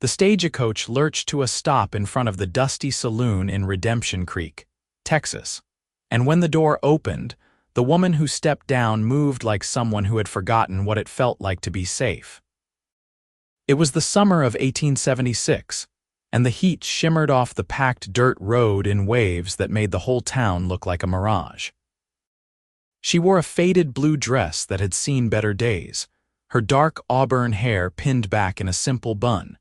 The stagecoach lurched to a stop in front of the dusty saloon in Redemption Creek, Texas, and when the door opened, the woman who stepped down moved like someone who had forgotten what it felt like to be safe. It was the summer of 1876, and the heat shimmered off the packed dirt road in waves that made the whole town look like a mirage. She wore a faded blue dress that had seen better days, her dark auburn hair pinned back in a simple bun,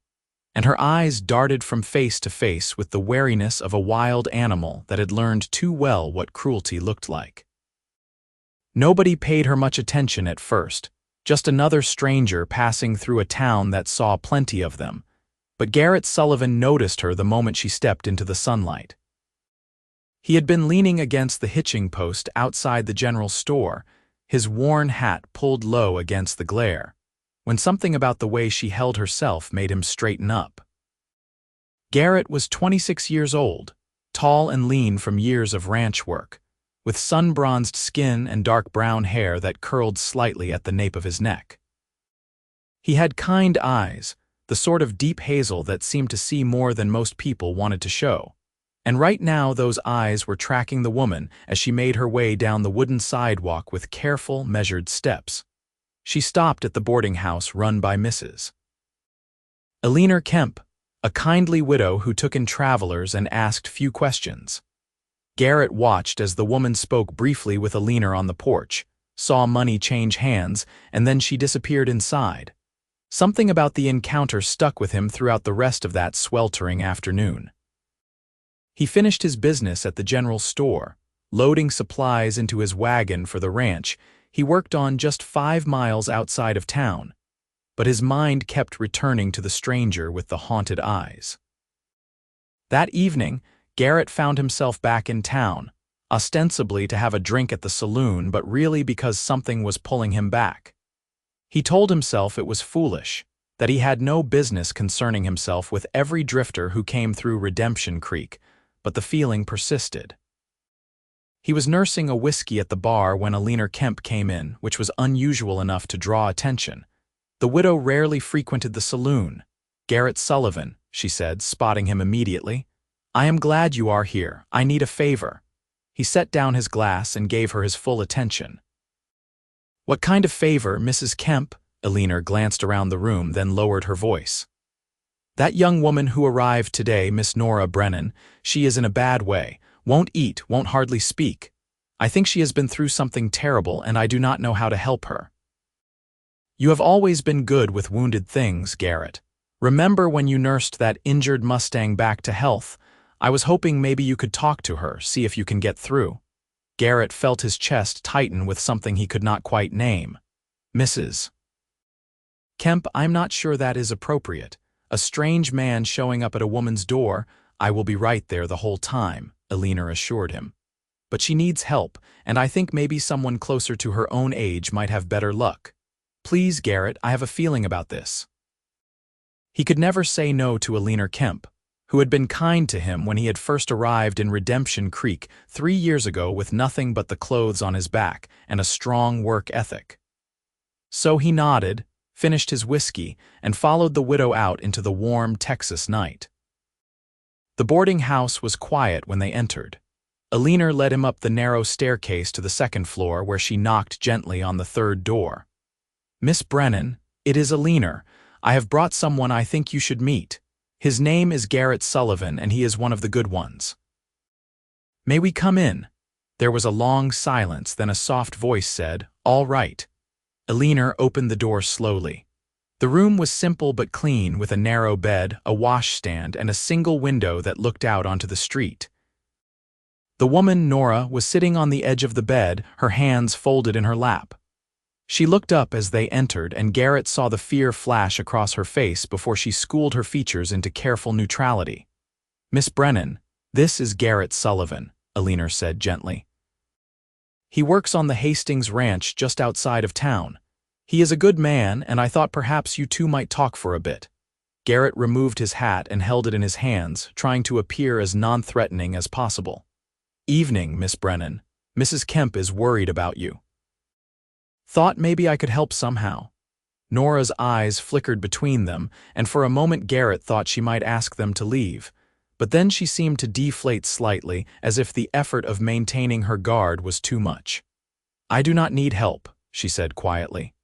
and her eyes darted from face to face with the wariness of a wild animal that had learned too well what cruelty looked like. Nobody paid her much attention at first, just another stranger passing through a town that saw plenty of them, but Garrett Sullivan noticed her the moment she stepped into the sunlight. He had been leaning against the hitching post outside the general store, his worn hat pulled low against the glare, when something about the way she held herself made him straighten up. Garrett was 26 years old, tall and lean from years of ranch work, with sun-bronzed skin and dark brown hair that curled slightly at the nape of his neck. He had kind eyes, the sort of deep hazel that seemed to see more than most people wanted to show, and right now those eyes were tracking the woman as she made her way down the wooden sidewalk with careful, measured steps. She stopped at the boarding house run by Mrs. Eleanor Kemp, a kindly widow who took in travelers and asked few questions. Garrett watched as the woman spoke briefly with Eleanor on the porch, saw money change hands, and then she disappeared inside. Something about the encounter stuck with him throughout the rest of that sweltering afternoon. He finished his business at the general store, loading supplies into his wagon for the ranch he worked on just 5 miles outside of town, but his mind kept returning to the stranger with the haunted eyes. That evening, Garrett found himself back in town, ostensibly to have a drink at the saloon, but really because something was pulling him back. He told himself it was foolish, that he had no business concerning himself with every drifter who came through Redemption Creek, but the feeling persisted. He was nursing a whiskey at the bar when Eleanor Kemp came in, which was unusual enough to draw attention. The widow rarely frequented the saloon. "Garrett Sullivan," she said, spotting him immediately. "I am glad you are here. I need a favor." He set down his glass and gave her his full attention. "What kind of favor, Mrs. Kemp?" Eleanor glanced around the room, then lowered her voice. "That young woman who arrived today, Miss Nora Brennan, she is in a bad way. Won't eat, won't hardly speak. I think she has been through something terrible, and I do not know how to help her." "You have always been good with wounded things, Garrett. Remember when you nursed that injured Mustang back to health? I was hoping maybe you could talk to her, see if you can get through." Garrett felt his chest tighten with something he could not quite name. "Mrs. Kemp, I'm not sure that is appropriate. A strange man showing up at a woman's door. I will be right there the whole time," Eleanor assured him. "But she needs help, and I think maybe someone closer to her own age might have better luck. Please, Garrett, I have a feeling about this." He could never say no to Eleanor Kemp, who had been kind to him when he had first arrived in Redemption Creek 3 years ago with nothing but the clothes on his back and a strong work ethic. So he nodded, finished his whiskey, and followed the widow out into the warm Texas night. The boarding house was quiet when they entered. Eleanor led him up the narrow staircase to the second floor, where she knocked gently on the third door. "Miss Brennan, it is Eleanor. I have brought someone I think you should meet. His name is Garrett Sullivan, and he is one of the good ones." "May we come in?" There was a long silence, then a soft voice said, "All right." Eleanor opened the door slowly. The room was simple but clean, with a narrow bed, a washstand, and a single window that looked out onto the street. The woman, Nora, was sitting on the edge of the bed, her hands folded in her lap. She looked up as they entered, and Garrett saw the fear flash across her face before she schooled her features into careful neutrality. "Miss Brennan, this is Garrett Sullivan," Eleanor said gently. "He works on the Hastings Ranch just outside of town. He is a good man, and I thought perhaps you two might talk for a bit." Garrett removed his hat and held it in his hands, trying to appear as non-threatening as possible. "Evening, Miss Brennan. Mrs. Kemp is worried about you. Thought maybe I could help somehow." Nora's eyes flickered between them, and for a moment Garrett thought she might ask them to leave. But then she seemed to deflate slightly, as if the effort of maintaining her guard was too much. "I do not need help," she said quietly.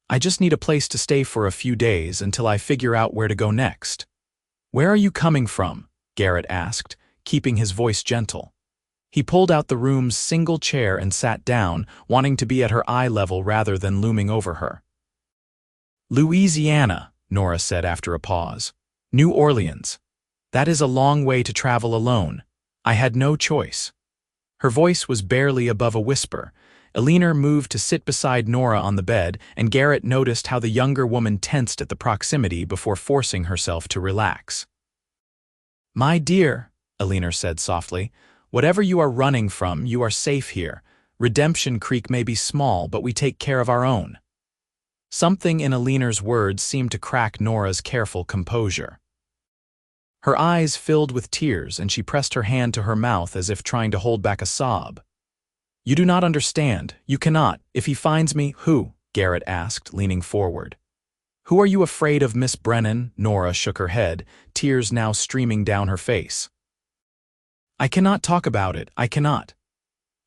"I just need a place to stay for a few days until I figure out where to go next." "Where are you coming from?" Garrett asked, keeping his voice gentle. He pulled out the room's single chair and sat down, wanting to be at her eye level rather than looming over her. "Louisiana," Nora said after a pause. "New Orleans. That is a long way to travel alone. I had no choice." Her voice was barely above a whisper. Elinor moved to sit beside Nora on the bed, and Garrett noticed how the younger woman tensed at the proximity before forcing herself to relax. "My dear," Elinor said softly, "whatever you are running from, you are safe here. Redemption Creek may be small, but we take care of our own." Something in Elinor's words seemed to crack Nora's careful composure. Her eyes filled with tears, and she pressed her hand to her mouth as if trying to hold back a sob. "You do not understand. You cannot. If he finds me, who?" Garrett asked, leaning forward. "Who are you afraid of, Miss Brennan?" Nora shook her head, tears now streaming down her face. "I cannot talk about it. I cannot."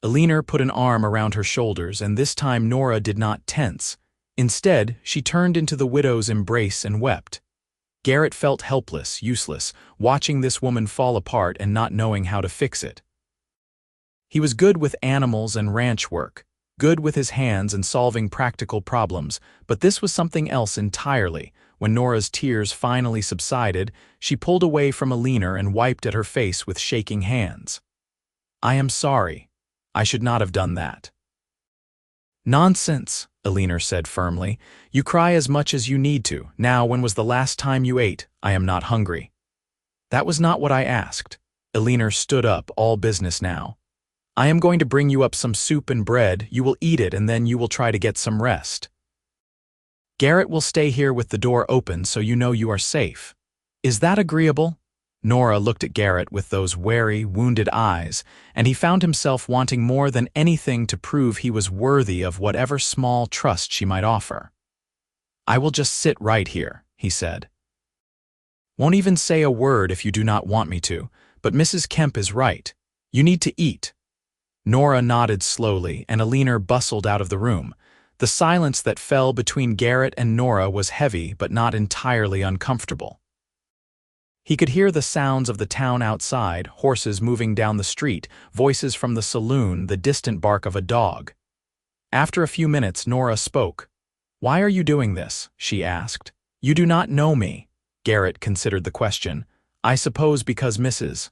Elinor put an arm around her shoulders, and this time Nora did not tense. Instead, she turned into the widow's embrace and wept. Garrett felt helpless, useless, watching this woman fall apart and not knowing how to fix it. He was good with animals and ranch work, good with his hands and solving practical problems, but this was something else entirely. When Nora's tears finally subsided, she pulled away from Elinor and wiped at her face with shaking hands. "I am sorry. I should not have done that." "Nonsense," Elinor said firmly. "You cry as much as you need to. Now, when was the last time you ate? I am not hungry." "That was not what I asked." Elinor stood up, all business now. "I am going to bring you up some soup and bread. You will eat it, and then you will try to get some rest. Garrett will stay here with the door open so you know you are safe. Is that agreeable?" Nora looked at Garrett with those wary, wounded eyes, and he found himself wanting more than anything to prove he was worthy of whatever small trust she might offer. "I will just sit right here," he said. "Won't even say a word if you do not want me to, but Mrs. Kemp is right. You need to eat." Nora nodded slowly, and Elinor bustled out of the room. The silence that fell between Garrett and Nora was heavy but not entirely uncomfortable. He could hear the sounds of the town outside, horses moving down the street, voices from the saloon, the distant bark of a dog. After a few minutes, Nora spoke. "Why are you doing this?" she asked. "You do not know me." Garrett considered the question. "I suppose because Mrs.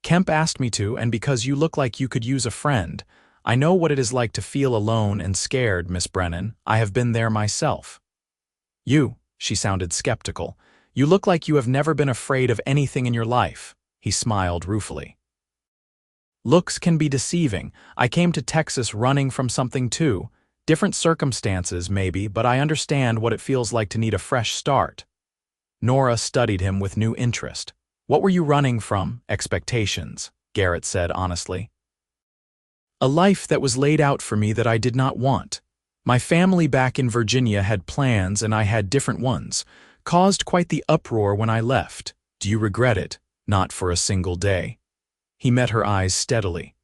Kemp asked me to, and because you look like you could use a friend. I know what it is like to feel alone and scared, Miss Brennan. I have been there myself." "You," she sounded skeptical. "You look like you have never been afraid of anything in your life." He smiled ruefully. "Looks can be deceiving. I came to Texas running from something too. Different circumstances, maybe, but I understand what it feels like to need a fresh start." Nora studied him with new interest. "What were you running from?" "Expectations," Garrett said honestly. "A life that was laid out for me that I did not want. My family back in Virginia had plans and I had different ones. Caused quite the uproar when I left. Do you regret it?" "Not for a single day." He met her eyes steadily.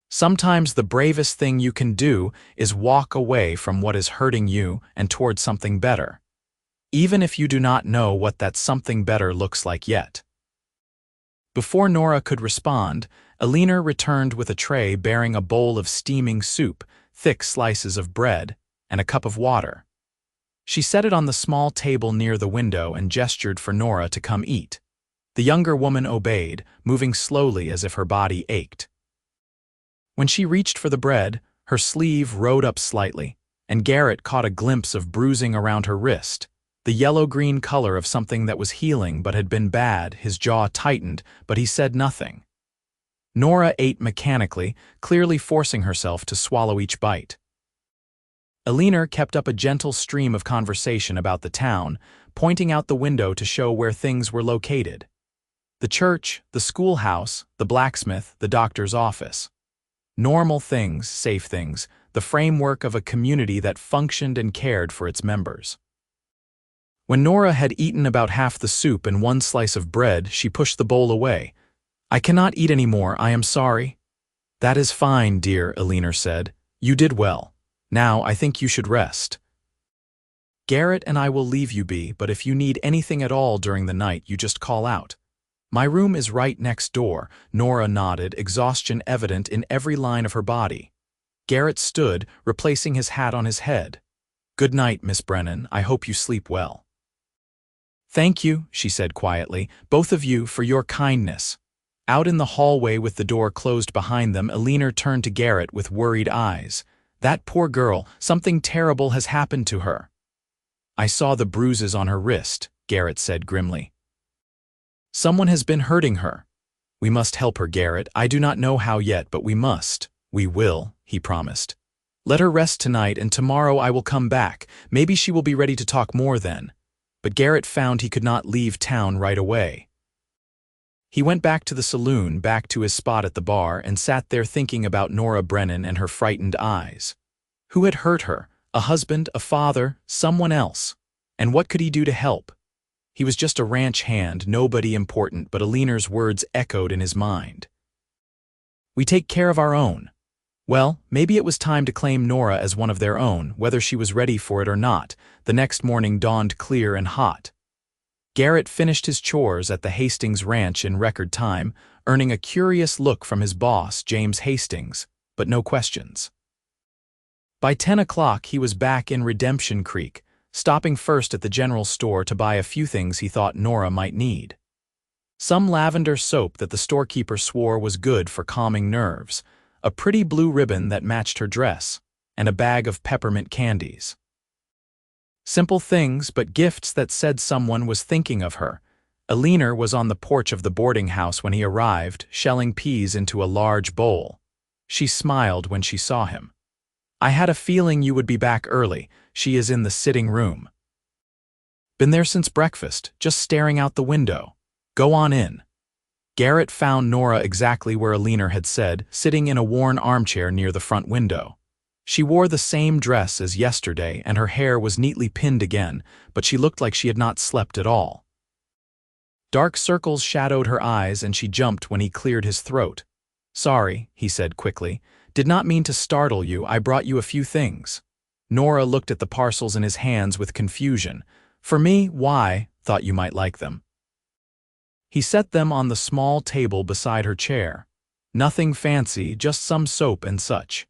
"Sometimes the bravest thing you can do is walk away from what is hurting you and toward something better, even if you do not know what that something better looks like yet." Before Nora could respond, Elinor returned with a tray bearing a bowl of steaming soup, thick slices of bread, and a cup of water. She set it on the small table near the window and gestured for Nora to come eat. The younger woman obeyed, moving slowly as if her body ached. When she reached for the bread, her sleeve rode up slightly, and Garrett caught a glimpse of bruising around her wrist, the yellow-green color of something that was healing but had been bad. His jaw tightened, but he said nothing. Nora ate mechanically, clearly forcing herself to swallow each bite. Elinor kept up a gentle stream of conversation about the town, pointing out the window to show where things were located. The church, the schoolhouse, the blacksmith, the doctor's office. Normal things, safe things, the framework of a community that functioned and cared for its members. When Nora had eaten about half the soup and one slice of bread, she pushed the bowl away. "I cannot eat any more, I am sorry." "That is fine, dear," Eleanor said. "You did well. Now I think you should rest. Garrett and I will leave you be, but if you need anything at all during the night, you just call out. My room is right next door." Nora nodded, exhaustion evident in every line of her body. Garrett stood, replacing his hat on his head. "Good night, Miss Brennan. I hope you sleep well." "Thank you," she said quietly, "both of you, for your kindness." Out in the hallway with the door closed behind them, Eleanor turned to Garrett with worried eyes. "That poor girl, something terrible has happened to her." "I saw the bruises on her wrist," Garrett said grimly. "Someone has been hurting her." "We must help her, Garrett. I do not know how yet, but we must." "We will," he promised. "Let her rest tonight, and tomorrow I will come back. Maybe she will be ready to talk more then." But Garrett found he could not leave town right away. He went back to the saloon, back to his spot at the bar, and sat there thinking about Nora Brennan and her frightened eyes. Who had hurt her? A husband, a father, someone else? And what could he do to help? He was just a ranch hand, nobody important, but Eleanor's words echoed in his mind. "We take care of our own." Well, maybe it was time to claim Nora as one of their own, whether she was ready for it or not. The next morning dawned clear and hot. Garrett finished his chores at the Hastings Ranch in record time, earning a curious look from his boss, James Hastings, but no questions. By 10 o'clock, he was back in Redemption Creek, stopping first at the general store to buy a few things he thought Nora might need. Some lavender soap that the storekeeper swore was good for calming nerves, a pretty blue ribbon that matched her dress, and a bag of peppermint candies. Simple things, but gifts that said someone was thinking of her. Eleanor was on the porch of the boarding house when he arrived, shelling peas into a large bowl. She smiled when she saw him. "I had a feeling you would be back early. She is in the sitting room." "Been there since breakfast, just staring out the window." "Go on in." Garrett found Nora exactly where Eleanor had said, sitting in a worn armchair near the front window. She wore the same dress as yesterday, and her hair was neatly pinned again, but she looked like she had not slept at all. Dark circles shadowed her eyes, and she jumped when he cleared his throat. "Sorry," he said quickly. "Did not mean to startle you. I brought you a few things." Nora looked at the parcels in his hands with confusion. "For me? Why? Thought you might like them." He set them on the small table beside her chair. "Nothing fancy, just some soap and such."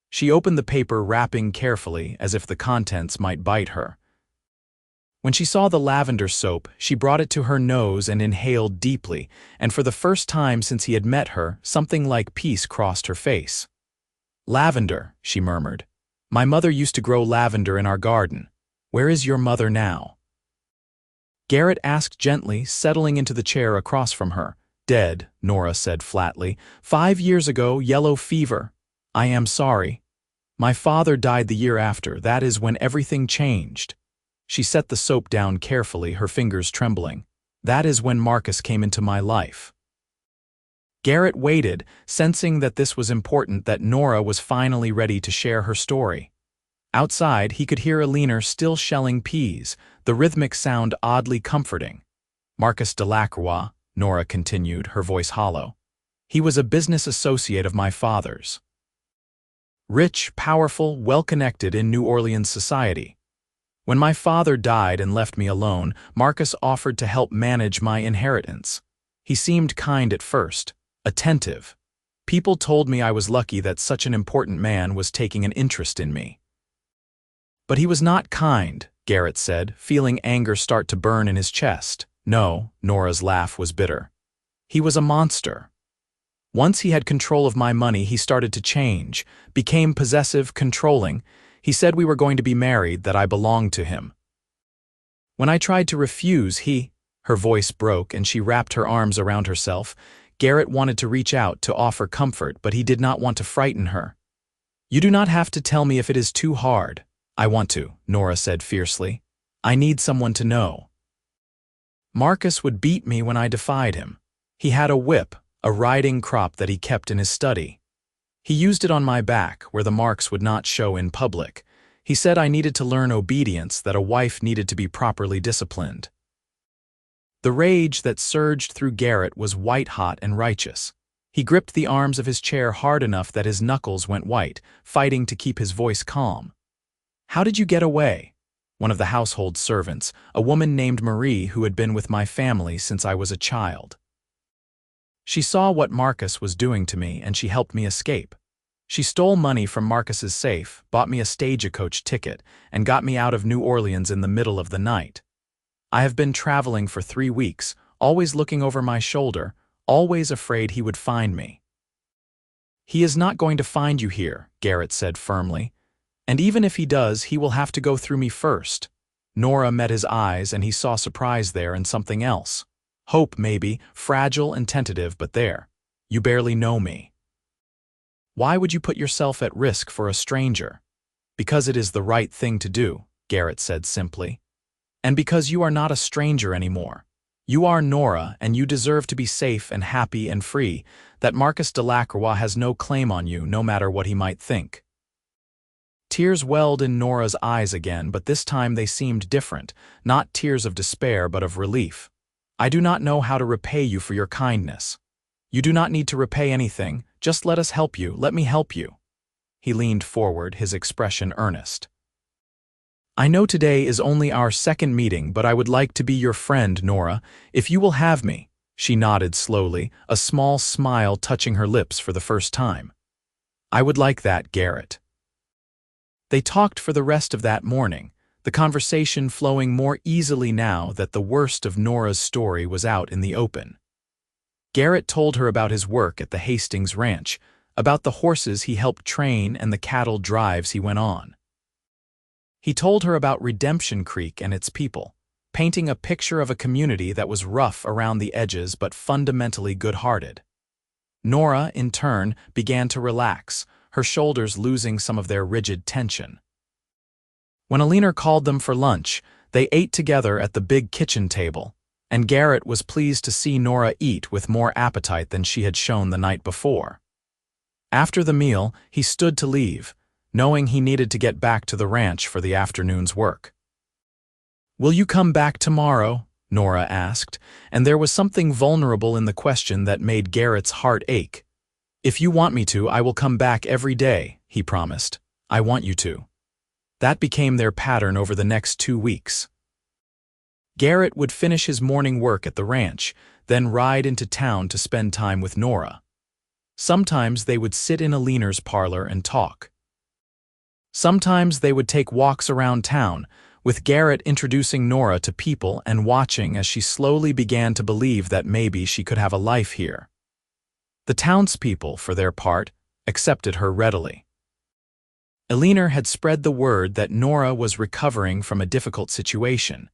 She opened the paper, wrapping carefully, as if the contents might bite her. When she saw the lavender soap, she brought it to her nose and inhaled deeply, and for the first time since he had met her, something like peace crossed her face. "Lavender," she murmured. "My mother used to grow lavender in our garden. Where is your mother now?" Garrett asked gently, settling into the chair across from her. "Dead," Nora said flatly. 5 years ago, yellow fever. I am sorry. My father died the year after. That is when everything changed." She set the soap down carefully, her fingers trembling. "That is when Marcus came into my life." Garrett waited, sensing that this was important, that Nora was finally ready to share her story. Outside, he could hear Eleanor still shelling peas, the rhythmic sound oddly comforting. "Marcus Delacroix," Nora continued, her voice hollow. "He was a business associate of my father's. Rich, powerful, well-connected in New Orleans society. When my father died and left me alone, Marcus offered to help manage my inheritance. He seemed kind at first, attentive. People told me I was lucky that such an important man was taking an interest in me." "But he was not kind," Garrett said, feeling anger start to burn in his chest. "No," Nora's laugh was bitter. "He was a monster. Once he had control of my money, he started to change, became possessive, controlling. He said we were going to be married, that I belonged to him. When I tried to refuse, Her voice broke and she wrapped her arms around herself. Garrett wanted to reach out to offer comfort, but he did not want to frighten her. "You do not have to tell me if it is too hard." "I want to," Nora said fiercely. "I need someone to know." Marcus would beat me when I defied him. He had a whip, a riding crop that he kept in his study. He used it on my back, where the marks would not show in public. He said I needed to learn obedience, that a wife needed to be properly disciplined. The rage that surged through Garrett was white-hot and righteous. He gripped the arms of his chair hard enough that his knuckles went white, fighting to keep his voice calm. "How did you get away?" One of the household servants, a woman named Marie who had been with my family since I was a child. She saw what Marcus was doing to me and she helped me escape. She stole money from Marcus's safe, bought me a stagecoach ticket, and got me out of New Orleans in the middle of the night. I have been traveling for 3 weeks, always looking over my shoulder, always afraid he would find me. "He is not going to find you here," Garrett said firmly. "And even if he does, he will have to go through me first." Nora met his eyes and he saw surprise there and something else. Hope, maybe, fragile and tentative, but there. "You barely know me." "Why would you put yourself at risk for a stranger?" "Because it is the right thing to do," Garrett said simply. "And because you are not a stranger anymore. You are Nora, and you deserve to be safe and happy and free. That Marcus Delacroix has no claim on you, no matter what he might think." Tears welled in Nora's eyes again, but this time they seemed different, not tears of despair but of relief. "I do not know how to repay you for your kindness." "You do not need to repay anything, just let us help you, let me help you." He leaned forward, his expression earnest. "I know today is only our second meeting, but I would like to be your friend, Nora, if you will have me." She nodded slowly, a small smile touching her lips for the first time. "I would like that, Garrett." They talked for the rest of that morning, the conversation flowing more easily now that the worst of Nora's story was out in the open. Garrett told her about his work at the Hastings Ranch, about the horses he helped train and the cattle drives he went on. He told her about Redemption Creek and its people, painting a picture of a community that was rough around the edges but fundamentally good-hearted. Nora, in turn, began to relax, her shoulders losing some of their rigid tension. When Alina called them for lunch, they ate together at the big kitchen table, and Garrett was pleased to see Nora eat with more appetite than she had shown the night before. After the meal, he stood to leave, knowing he needed to get back to the ranch for the afternoon's work. "Will you come back tomorrow?" Nora asked, and there was something vulnerable in the question that made Garrett's heart ache. "If you want me to, I will come back every day," he promised. "I want you to." That became their pattern over the next 2 weeks. Garrett would finish his morning work at the ranch, then ride into town to spend time with Nora. Sometimes they would sit in Alina's parlor and talk. Sometimes they would take walks around town, with Garrett introducing Nora to people and watching as she slowly began to believe that maybe she could have a life here. The townspeople, for their part, accepted her readily. Alina had spread the word that Nora was recovering from a difficult situation,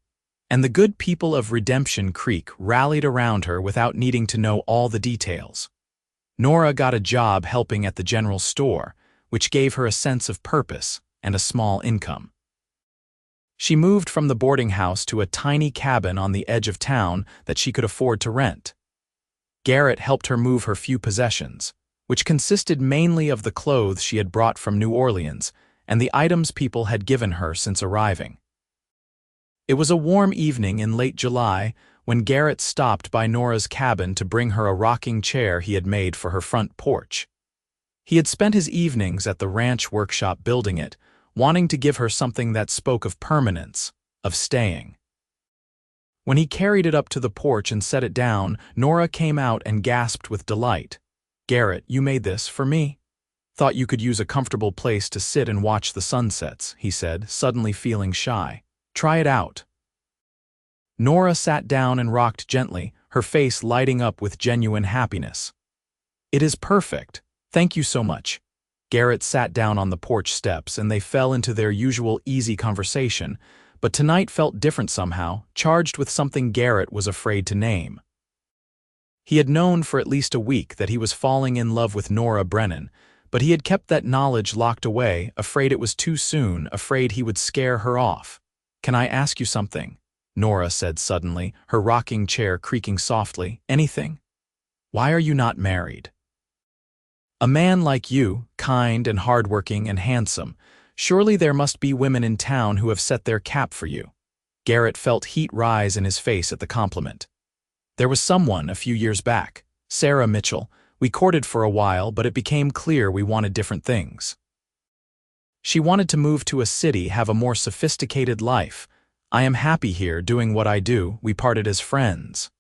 and the good people of Redemption Creek rallied around her without needing to know all the details. Nora got a job helping at the general store, which gave her a sense of purpose and a small income. She moved from the boarding house to a tiny cabin on the edge of town that she could afford to rent. Garrett helped her move her few possessions, which consisted mainly of the clothes she had brought from New Orleans and the items people had given her since arriving. It was a warm evening in late July when Garrett stopped by Nora's cabin to bring her a rocking chair he had made for her front porch. He had spent his evenings at the ranch workshop building it, wanting to give her something that spoke of permanence, of staying. When he carried it up to the porch and set it down, Nora came out and gasped with delight. "Garrett, you made this for me?" "Thought you could use a comfortable place to sit and watch the sunsets," he said, suddenly feeling shy. "Try it out." Nora sat down and rocked gently, her face lighting up with genuine happiness. "It is perfect. Thank you so much." Garrett sat down on the porch steps and they fell into their usual easy conversation, but tonight felt different somehow, charged with something Garrett was afraid to name. He had known for at least a week that he was falling in love with Nora Brennan, but he had kept that knowledge locked away, afraid it was too soon, afraid he would scare her off. "Can I ask you something?" Nora said suddenly, her rocking chair creaking softly. "Anything? Why are you not married?" A man like you, kind and hardworking and handsome. Surely there must be women in town who have set their cap for you. Garrett felt heat rise in his face at the compliment. There was someone a few years back, Sarah Mitchell. We courted for a while, but it became clear we wanted different things. She wanted to move to a city, have a more sophisticated life. I am happy here doing what I do. We parted as friends.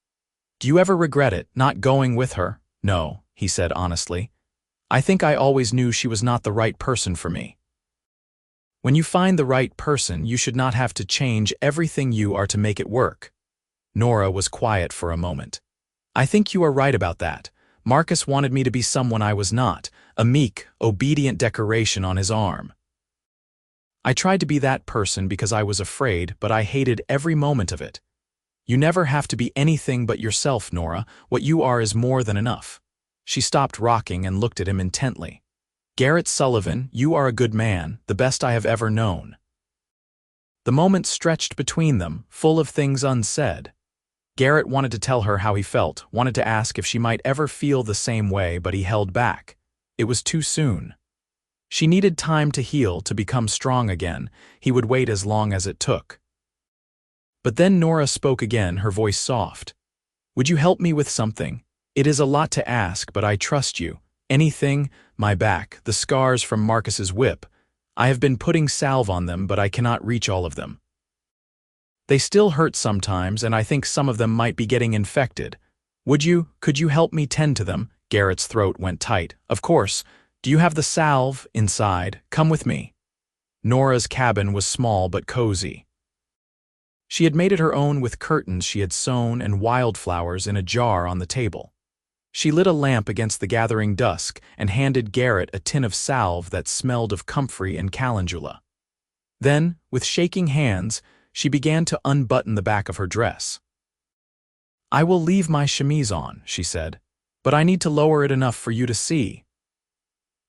Do you ever regret it, not going with her? No, he said honestly. I think I always knew she was not the right person for me. When you find the right person, you should not have to change everything you are to make it work. Nora was quiet for a moment. I think you are right about that. Marcus wanted me to be someone I was not, a meek, obedient decoration on his arm. I tried to be that person because I was afraid, but I hated every moment of it. You never have to be anything but yourself, Nora. What you are is more than enough. She stopped rocking and looked at him intently. Garrett Sullivan, you are a good man, the best I have ever known. The moment stretched between them, full of things unsaid. Garrett wanted to tell her how he felt, wanted to ask if she might ever feel the same way, but he held back. It was too soon. She needed time to heal, to become strong again. He would wait as long as it took. But then Nora spoke again, her voice soft. Would you help me with something? It is a lot to ask, but I trust you. Anything? My back, the scars from Marcus's whip. I have been putting salve on them, but I cannot reach all of them. They still hurt sometimes, and I think some of them might be getting infected. Could you help me tend to them? Garrett's throat went tight. Of course. Do you have the salve inside? Come with me. Nora's cabin was small but cozy. She had made it her own with curtains she had sewn and wildflowers in a jar on the table. She lit a lamp against the gathering dusk and handed Garrett a tin of salve that smelled of comfrey and calendula. Then, with shaking hands, she began to unbutton the back of her dress. I will leave my chemise on, she said, but I need to lower it enough for you to see.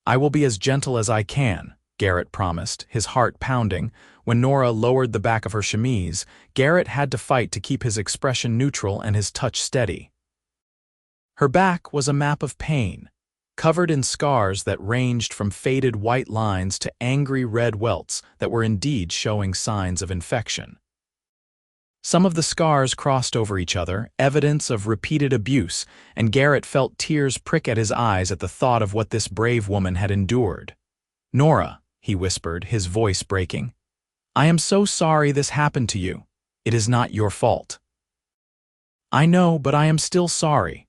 I will be as gentle as I can, Garrett promised, his heart pounding. When Nora lowered the back of her chemise, Garrett had to fight to keep his expression neutral and his touch steady. Her back was a map of pain, covered in scars that ranged from faded white lines to angry red welts that were indeed showing signs of infection. Some of the scars crossed over each other, evidence of repeated abuse, and Garrett felt tears prick at his eyes at the thought of what this brave woman had endured. Nora, he whispered, his voice breaking, I am so sorry this happened to you. It is not your fault. I know, but I am still sorry.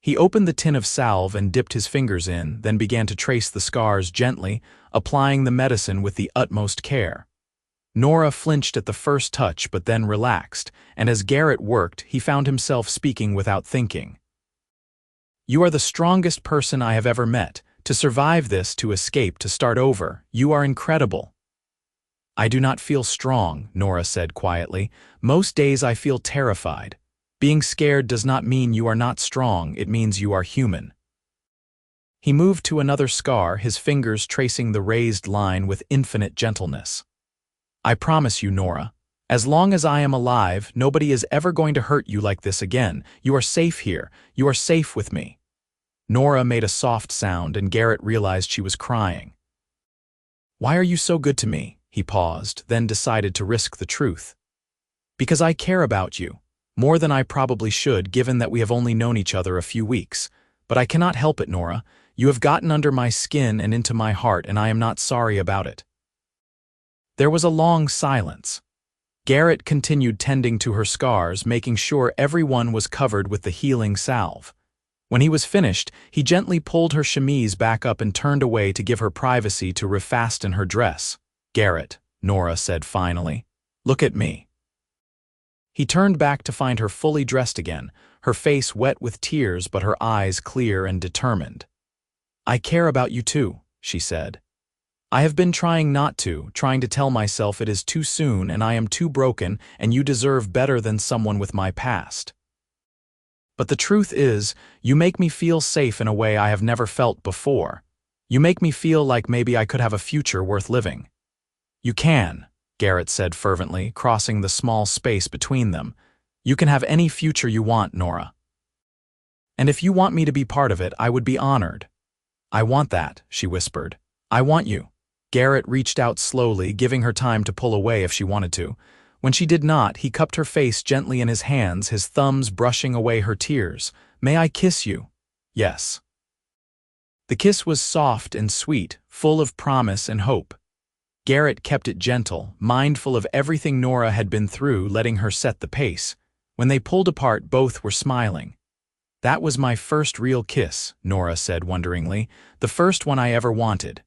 He opened the tin of salve and dipped his fingers in, then began to trace the scars gently, applying the medicine with the utmost care. Nora flinched at the first touch but then relaxed, and as Garrett worked, he found himself speaking without thinking. You are the strongest person I have ever met. To survive this, to escape, to start over, you are incredible. I do not feel strong, Nora said quietly. Most days I feel terrified. Being scared does not mean you are not strong, it means you are human. He moved to another scar, his fingers tracing the raised line with infinite gentleness. I promise you, Nora, as long as I am alive, nobody is ever going to hurt you like this again. You are safe here. You are safe with me. Nora made a soft sound, and Garrett realized she was crying. Why are you so good to me? He paused, then decided to risk the truth. Because I care about you. More than I probably should, given that we have only known each other a few weeks. But I cannot help it, Nora. You have gotten under my skin and into my heart, and I am not sorry about it. There was a long silence. Garrett continued tending to her scars, making sure everyone was covered with the healing salve. When he was finished, he gently pulled her chemise back up and turned away to give her privacy to refasten her dress. Garrett, Nora said finally, look at me. He turned back to find her fully dressed again, her face wet with tears but her eyes clear and determined. I care about you too, she said. I have been trying not to, trying to tell myself it is too soon and I am too broken and you deserve better than someone with my past. But the truth is, you make me feel safe in a way I have never felt before. You make me feel like maybe I could have a future worth living. You can, Garrett said fervently, crossing the small space between them. You can have any future you want, Nora. And if you want me to be part of it, I would be honored. "I want that," she whispered. "I want you." Garrett reached out slowly, giving her time to pull away if she wanted to. When she did not, he cupped her face gently in his hands, his thumbs brushing away her tears. "May I kiss you?" "Yes." The kiss was soft and sweet, full of promise and hope. Garrett kept it gentle, mindful of everything Nora had been through, letting her set the pace. When they pulled apart, both were smiling. "That was my first real kiss," Nora said wonderingly, "the first one I ever wanted."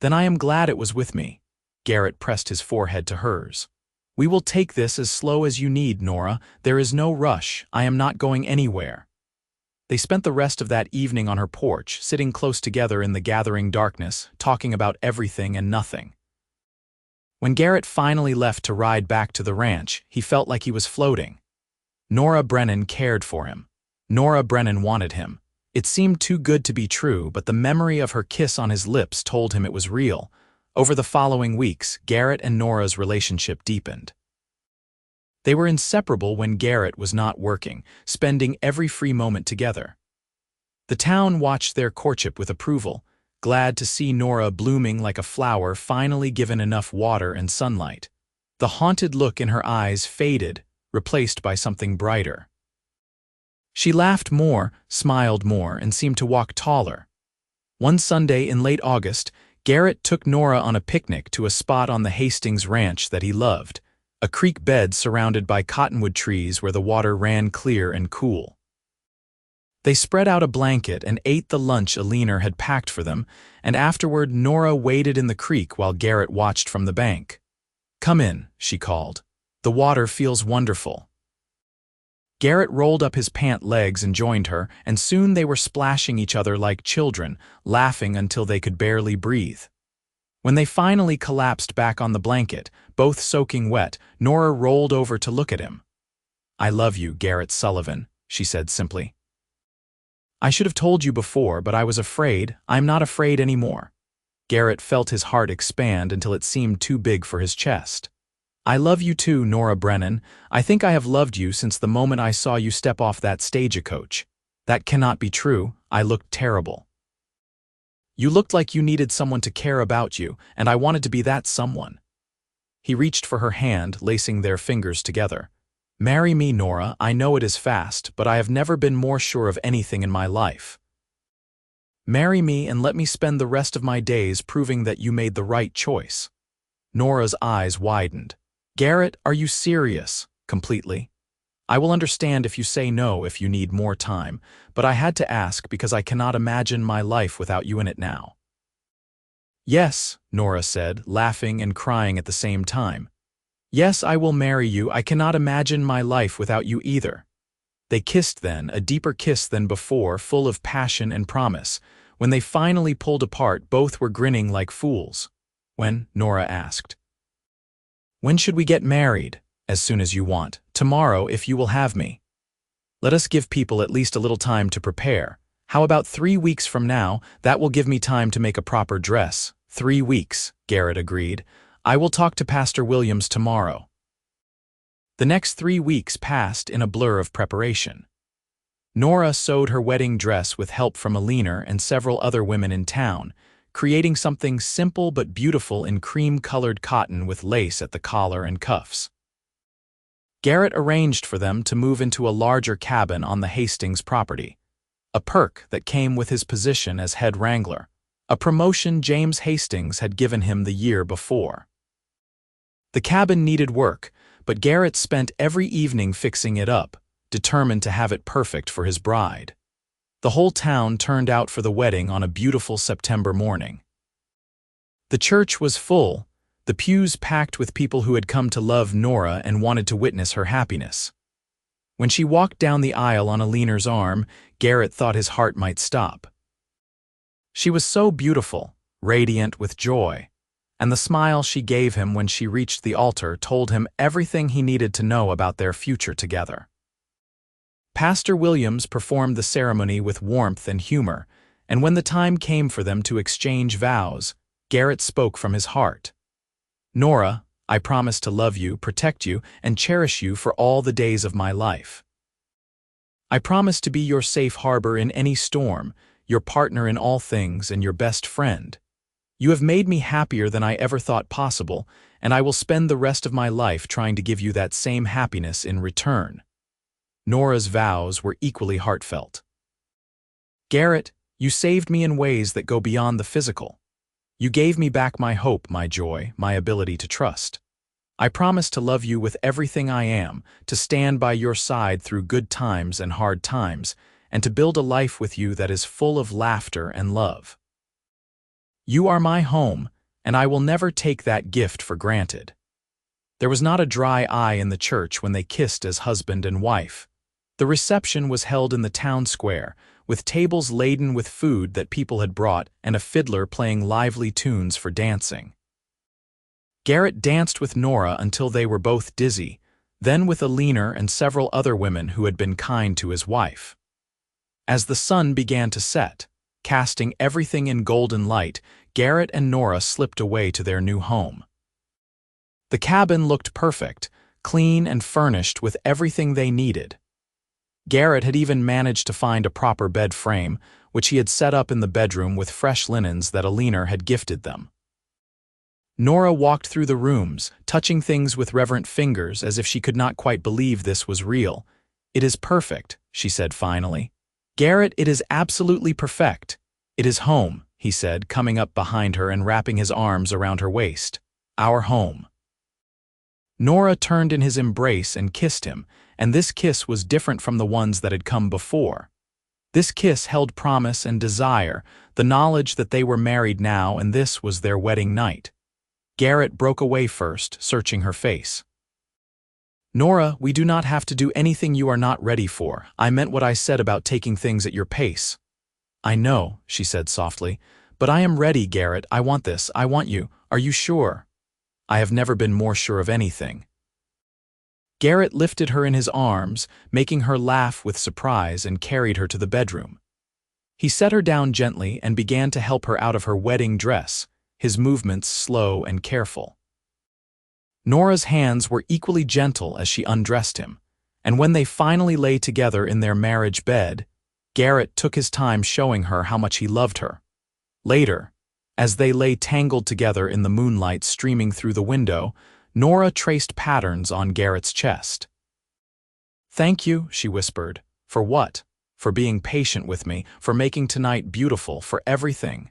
"Then I am glad it was with me." Garrett pressed his forehead to hers. "We will take this as slow as you need, Nora. There is no rush. I am not going anywhere." They spent the rest of that evening on her porch, sitting close together in the gathering darkness, talking about everything and nothing. When Garrett finally left to ride back to the ranch, he felt like he was floating. Nora Brennan cared for him. Nora Brennan wanted him. It seemed too good to be true, but the memory of her kiss on his lips told him it was real. Over the following weeks, Garrett and Nora's relationship deepened. They were inseparable when Garrett was not working, spending every free moment together. The town watched their courtship with approval, glad to see Nora blooming like a flower finally given enough water and sunlight. The haunted look in her eyes faded, replaced by something brighter. She laughed more, smiled more, and seemed to walk taller. One Sunday in late August, Garrett took Nora on a picnic to a spot on the Hastings ranch that he loved, a creek bed surrounded by cottonwood trees where the water ran clear and cool. They spread out a blanket and ate the lunch Alina had packed for them, and afterward Nora waded in the creek while Garrett watched from the bank. "Come in," she called. "The water feels wonderful." Garrett rolled up his pant legs and joined her, and soon they were splashing each other like children, laughing until they could barely breathe. When they finally collapsed back on the blanket, both soaking wet, Nora rolled over to look at him. "I love you, Garrett Sullivan," she said simply. "I should have told you before, but I was afraid. I'm not afraid anymore." Garrett felt his heart expand until it seemed too big for his chest. "I love you too, Nora Brennan. I think I have loved you since the moment I saw you step off that stagecoach. That cannot be true. I looked terrible. You looked like you needed someone to care about you, and I wanted to be that someone." He reached for her hand, lacing their fingers together. "Marry me, Nora. I know it is fast, but I have never been more sure of anything in my life. Marry me and let me spend the rest of my days proving that you made the right choice." Nora's eyes widened. "Garrett, are you serious?" "Completely. I will understand if you say no if you need more time, but I had to ask because I cannot imagine my life without you in it now." "Yes," Nora said, laughing and crying at the same time. "Yes, I will marry you. I cannot imagine my life without you either." They kissed then, a deeper kiss than before, full of passion and promise. When they finally pulled apart, both were grinning like fools. "When?" Nora asked. "When should we get married?" "As soon as you want. Tomorrow, if you will have me." "Let us give people at least a little time to prepare. How about 3 weeks from now? That will give me time to make a proper dress." 3 weeks, Garrett agreed. "I will talk to Pastor Williams tomorrow." The next 3 weeks passed in a blur of preparation. Nora sewed her wedding dress with help from Alina and several other women in town, creating something simple but beautiful in cream-colored cotton with lace at the collar and cuffs. Garrett arranged for them to move into a larger cabin on the Hastings property, a perk that came with his position as head wrangler, a promotion James Hastings had given him the year before. The cabin needed work, but Garrett spent every evening fixing it up, determined to have it perfect for his bride. The whole town turned out for the wedding on a beautiful September morning. The church was full, the pews packed with people who had come to love Nora and wanted to witness her happiness. When she walked down the aisle on Alina's arm, Garrett thought his heart might stop. She was so beautiful, radiant with joy, and the smile she gave him when she reached the altar told him everything he needed to know about their future together. Pastor Williams performed the ceremony with warmth and humor, and when the time came for them to exchange vows, Garrett spoke from his heart. "Nora, I promise to love you, protect you, and cherish you for all the days of my life. I promise to be your safe harbor in any storm, your partner in all things, and your best friend. You have made me happier than I ever thought possible, and I will spend the rest of my life trying to give you that same happiness in return." Nora's vows were equally heartfelt. "Garrett, you saved me in ways that go beyond the physical. You gave me back my hope, my joy, my ability to trust. I promise to love you with everything I am, to stand by your side through good times and hard times, and to build a life with you that is full of laughter and love. You are my home, and I will never take that gift for granted." There was not a dry eye in the church when they kissed as husband and wife. The reception was held in the town square, with tables laden with food that people had brought and a fiddler playing lively tunes for dancing. Garrett danced with Nora until they were both dizzy, then with Alina and several other women who had been kind to his wife. As the sun began to set, casting everything in golden light, Garrett and Nora slipped away to their new home. The cabin looked perfect, clean and furnished with everything they needed. Garrett had even managed to find a proper bed frame, which he had set up in the bedroom with fresh linens that Alina had gifted them. Nora walked through the rooms, touching things with reverent fingers as if she could not quite believe this was real. "It is perfect," she said finally. "Garrett, it is absolutely perfect. It is home," he said, coming up behind her and wrapping his arms around her waist. "Our home." Nora turned in his embrace and kissed him, and this kiss was different from the ones that had come before. This kiss held promise and desire, the knowledge that they were married now and this was their wedding night. Garrett broke away first, searching her face. "Nora, we do not have to do anything you are not ready for. I meant what I said about taking things at your pace." "I know," she said softly, "but I am ready, Garrett. I want this. I want you. Are you sure?" "I have never been more sure of anything." Garrett lifted her in his arms, making her laugh with surprise, and carried her to the bedroom. He set her down gently and began to help her out of her wedding dress, his movements slow and careful. Nora's hands were equally gentle as she undressed him, and when they finally lay together in their marriage bed, Garrett took his time showing her how much he loved her. Later, as they lay tangled together in the moonlight streaming through the window, Nora traced patterns on Garrett's chest. "Thank you," she whispered. "For what? For being patient with me, for making tonight beautiful, for everything."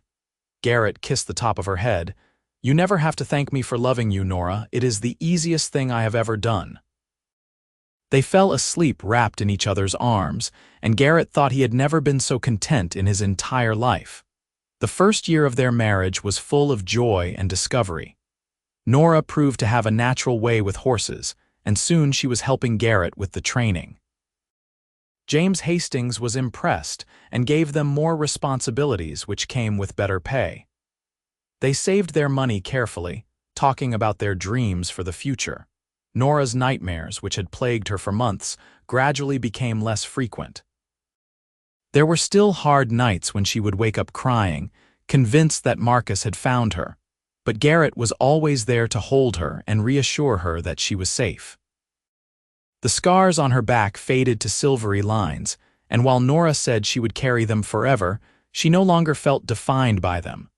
Garrett kissed the top of her head. "You never have to thank me for loving you, Nora. It is the easiest thing I have ever done." They fell asleep wrapped in each other's arms, and Garrett thought he had never been so content in his entire life. The first year of their marriage was full of joy and discovery. Nora proved to have a natural way with horses, and soon she was helping Garrett with the training. James Hastings was impressed and gave them more responsibilities which came with better pay. They saved their money carefully, talking about their dreams for the future. Nora's nightmares, which had plagued her for months, gradually became less frequent. There were still hard nights when she would wake up crying, convinced that Marcus had found her, but Garrett was always there to hold her and reassure her that she was safe. The scars on her back faded to silvery lines, and while Nora said she would carry them forever, she no longer felt defined by them.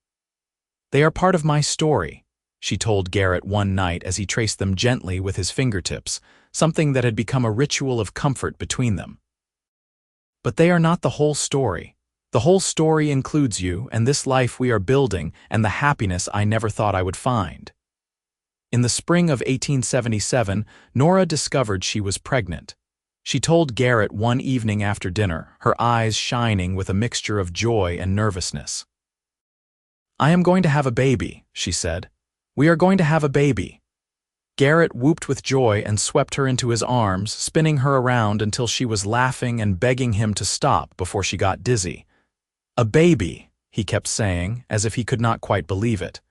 "They are part of my story," she told Garrett one night as he traced them gently with his fingertips, something that had become a ritual of comfort between them. "But they are not the whole story. The whole story includes you and this life we are building and the happiness I never thought I would find." In the spring of 1877, Nora discovered she was pregnant. She told Garrett one evening after dinner, her eyes shining with a mixture of joy and nervousness. "I am going to have a baby," she said. "We are going to have a baby." Garrett whooped with joy and swept her into his arms, spinning her around until she was laughing and begging him to stop before she got dizzy. "A baby," he kept saying, as if he could not quite believe it.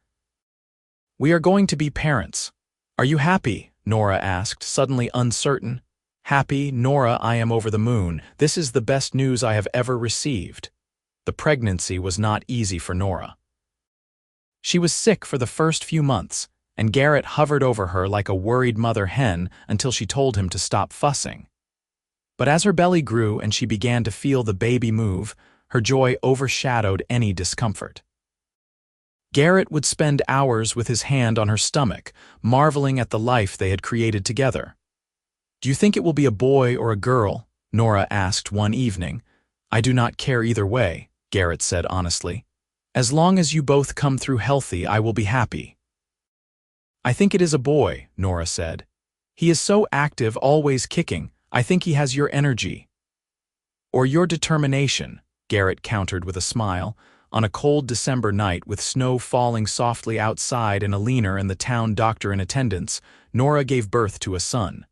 "We are going to be parents. Are you happy?" Nora asked, suddenly uncertain. "Happy, Nora, I am over the moon. This is the best news I have ever received." The pregnancy was not easy for Nora. She was sick for the first few months, and Garrett hovered over her like a worried mother hen until she told him to stop fussing. But as her belly grew and she began to feel the baby move, her joy overshadowed any discomfort. Garrett would spend hours with his hand on her stomach, marveling at the life they had created together. "Do you think it will be a boy or a girl?" Nora asked one evening. "I do not care either way," Garrett said honestly. "As long as you both come through healthy, I will be happy." "I think it is a boy," Nora said. "He is so active, always kicking. I think he has your energy." "Or your determination," Garrett countered with a smile. On a cold December night, with snow falling softly outside and a leaner and the town doctor in attendance, Nora gave birth to a son.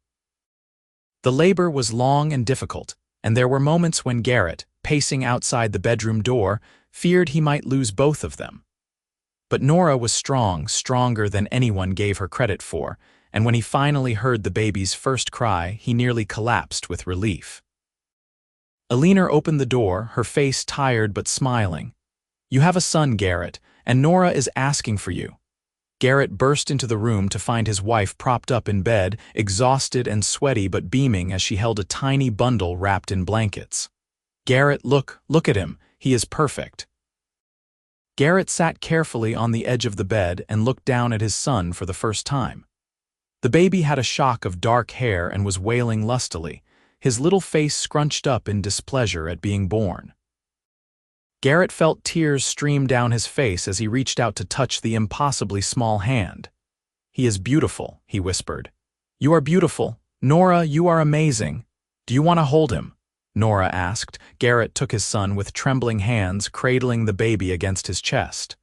The labor was long and difficult, and there were moments when Garrett, pacing outside the bedroom door, feared he might lose both of them. But Nora was strong, stronger than anyone gave her credit for, and when he finally heard the baby's first cry, he nearly collapsed with relief. Alina opened the door, her face tired but smiling. "You have a son, Garrett, and Nora is asking for you." Garrett burst into the room to find his wife propped up in bed, exhausted and sweaty but beaming as she held a tiny bundle wrapped in blankets. "Garrett, look at him. He is perfect." Garrett sat carefully on the edge of the bed and looked down at his son for the first time. The baby had a shock of dark hair and was wailing lustily, his little face scrunched up in displeasure at being born. Garrett felt tears stream down his face as he reached out to touch the impossibly small hand. "He is beautiful," he whispered. "You are beautiful. Nora, you are amazing. Do you want to hold him?" Nora asked. Garrett took his son with trembling hands, cradling the baby against his chest.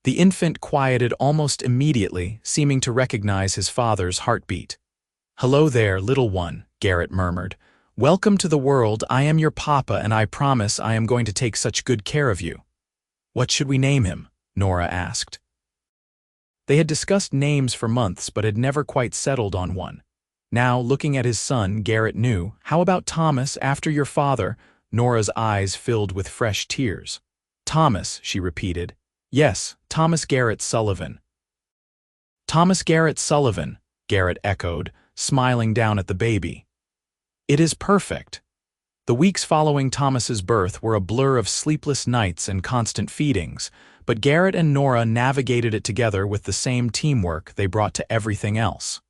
The infant quieted almost immediately, seeming to recognize his father's heartbeat. "Hello there, little one," Garrett murmured. "Welcome to the world. I am your papa, and I promise I am going to take such good care of you." "What should we name him?" Nora asked. They had discussed names for months but had never quite settled on one. Now, looking at his son, Garrett knew. "How about Thomas, after your father?" Nora's eyes filled with fresh tears. "Thomas," she repeated. "Yes, Thomas Garrett Sullivan." "Thomas Garrett Sullivan," Garrett echoed, smiling down at the baby. "It is perfect." The weeks following Thomas's birth were a blur of sleepless nights and constant feedings, but Garrett and Nora navigated it together with the same teamwork they brought to everything else.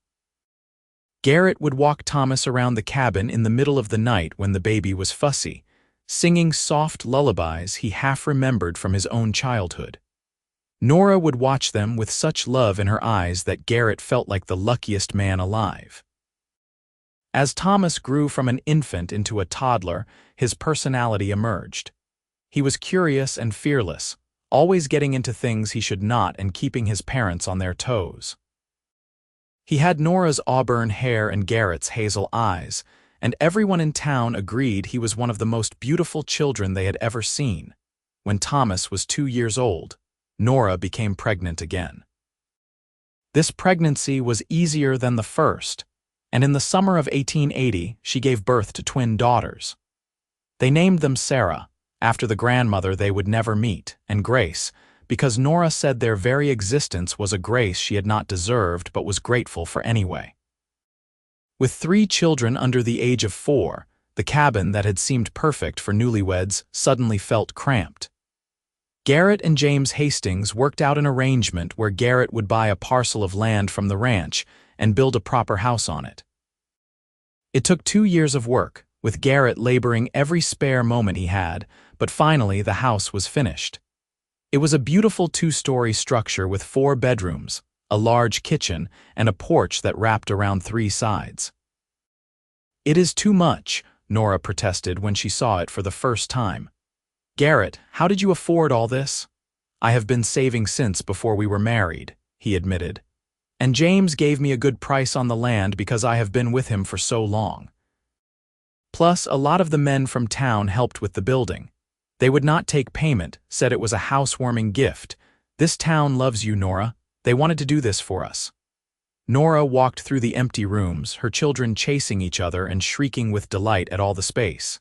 Garrett would walk Thomas around the cabin in the middle of the night when the baby was fussy, singing soft lullabies he half remembered from his own childhood. Nora would watch them with such love in her eyes that Garrett felt like the luckiest man alive. As Thomas grew from an infant into a toddler, his personality emerged. He was curious and fearless, always getting into things he should not and keeping his parents on their toes. He had Nora's auburn hair and Garrett's hazel eyes, and everyone in town agreed he was one of the most beautiful children they had ever seen. When Thomas was 2 years old, Nora became pregnant again. This pregnancy was easier than the first, and in the summer of 1880 she gave birth to twin daughters. They named them Sarah, after the grandmother they would never meet, and Grace, because Nora said their very existence was a grace she had not deserved but was grateful for anyway. With 3 children under the age of 4, the cabin that had seemed perfect for newlyweds suddenly felt cramped. Garrett and James Hastings worked out an arrangement where Garrett would buy a parcel of land from the ranch and build a proper house on it. It took 2 years of work, with Garrett laboring every spare moment he had, but finally the house was finished. It was a beautiful 2-story structure with 4 bedrooms, a large kitchen, and a porch that wrapped around 3 sides. "It is too much," Nora protested when she saw it for the first time. "Garrett, how did you afford all this?" "I have been saving since before we were married," he admitted. "And James gave me a good price on the land because I have been with him for so long. Plus, a lot of the men from town helped with the building. They would not take payment, said it was a housewarming gift. This town loves you, Nora. They wanted to do this for us." Nora walked through the empty rooms, her children chasing each other and shrieking with delight at all the space.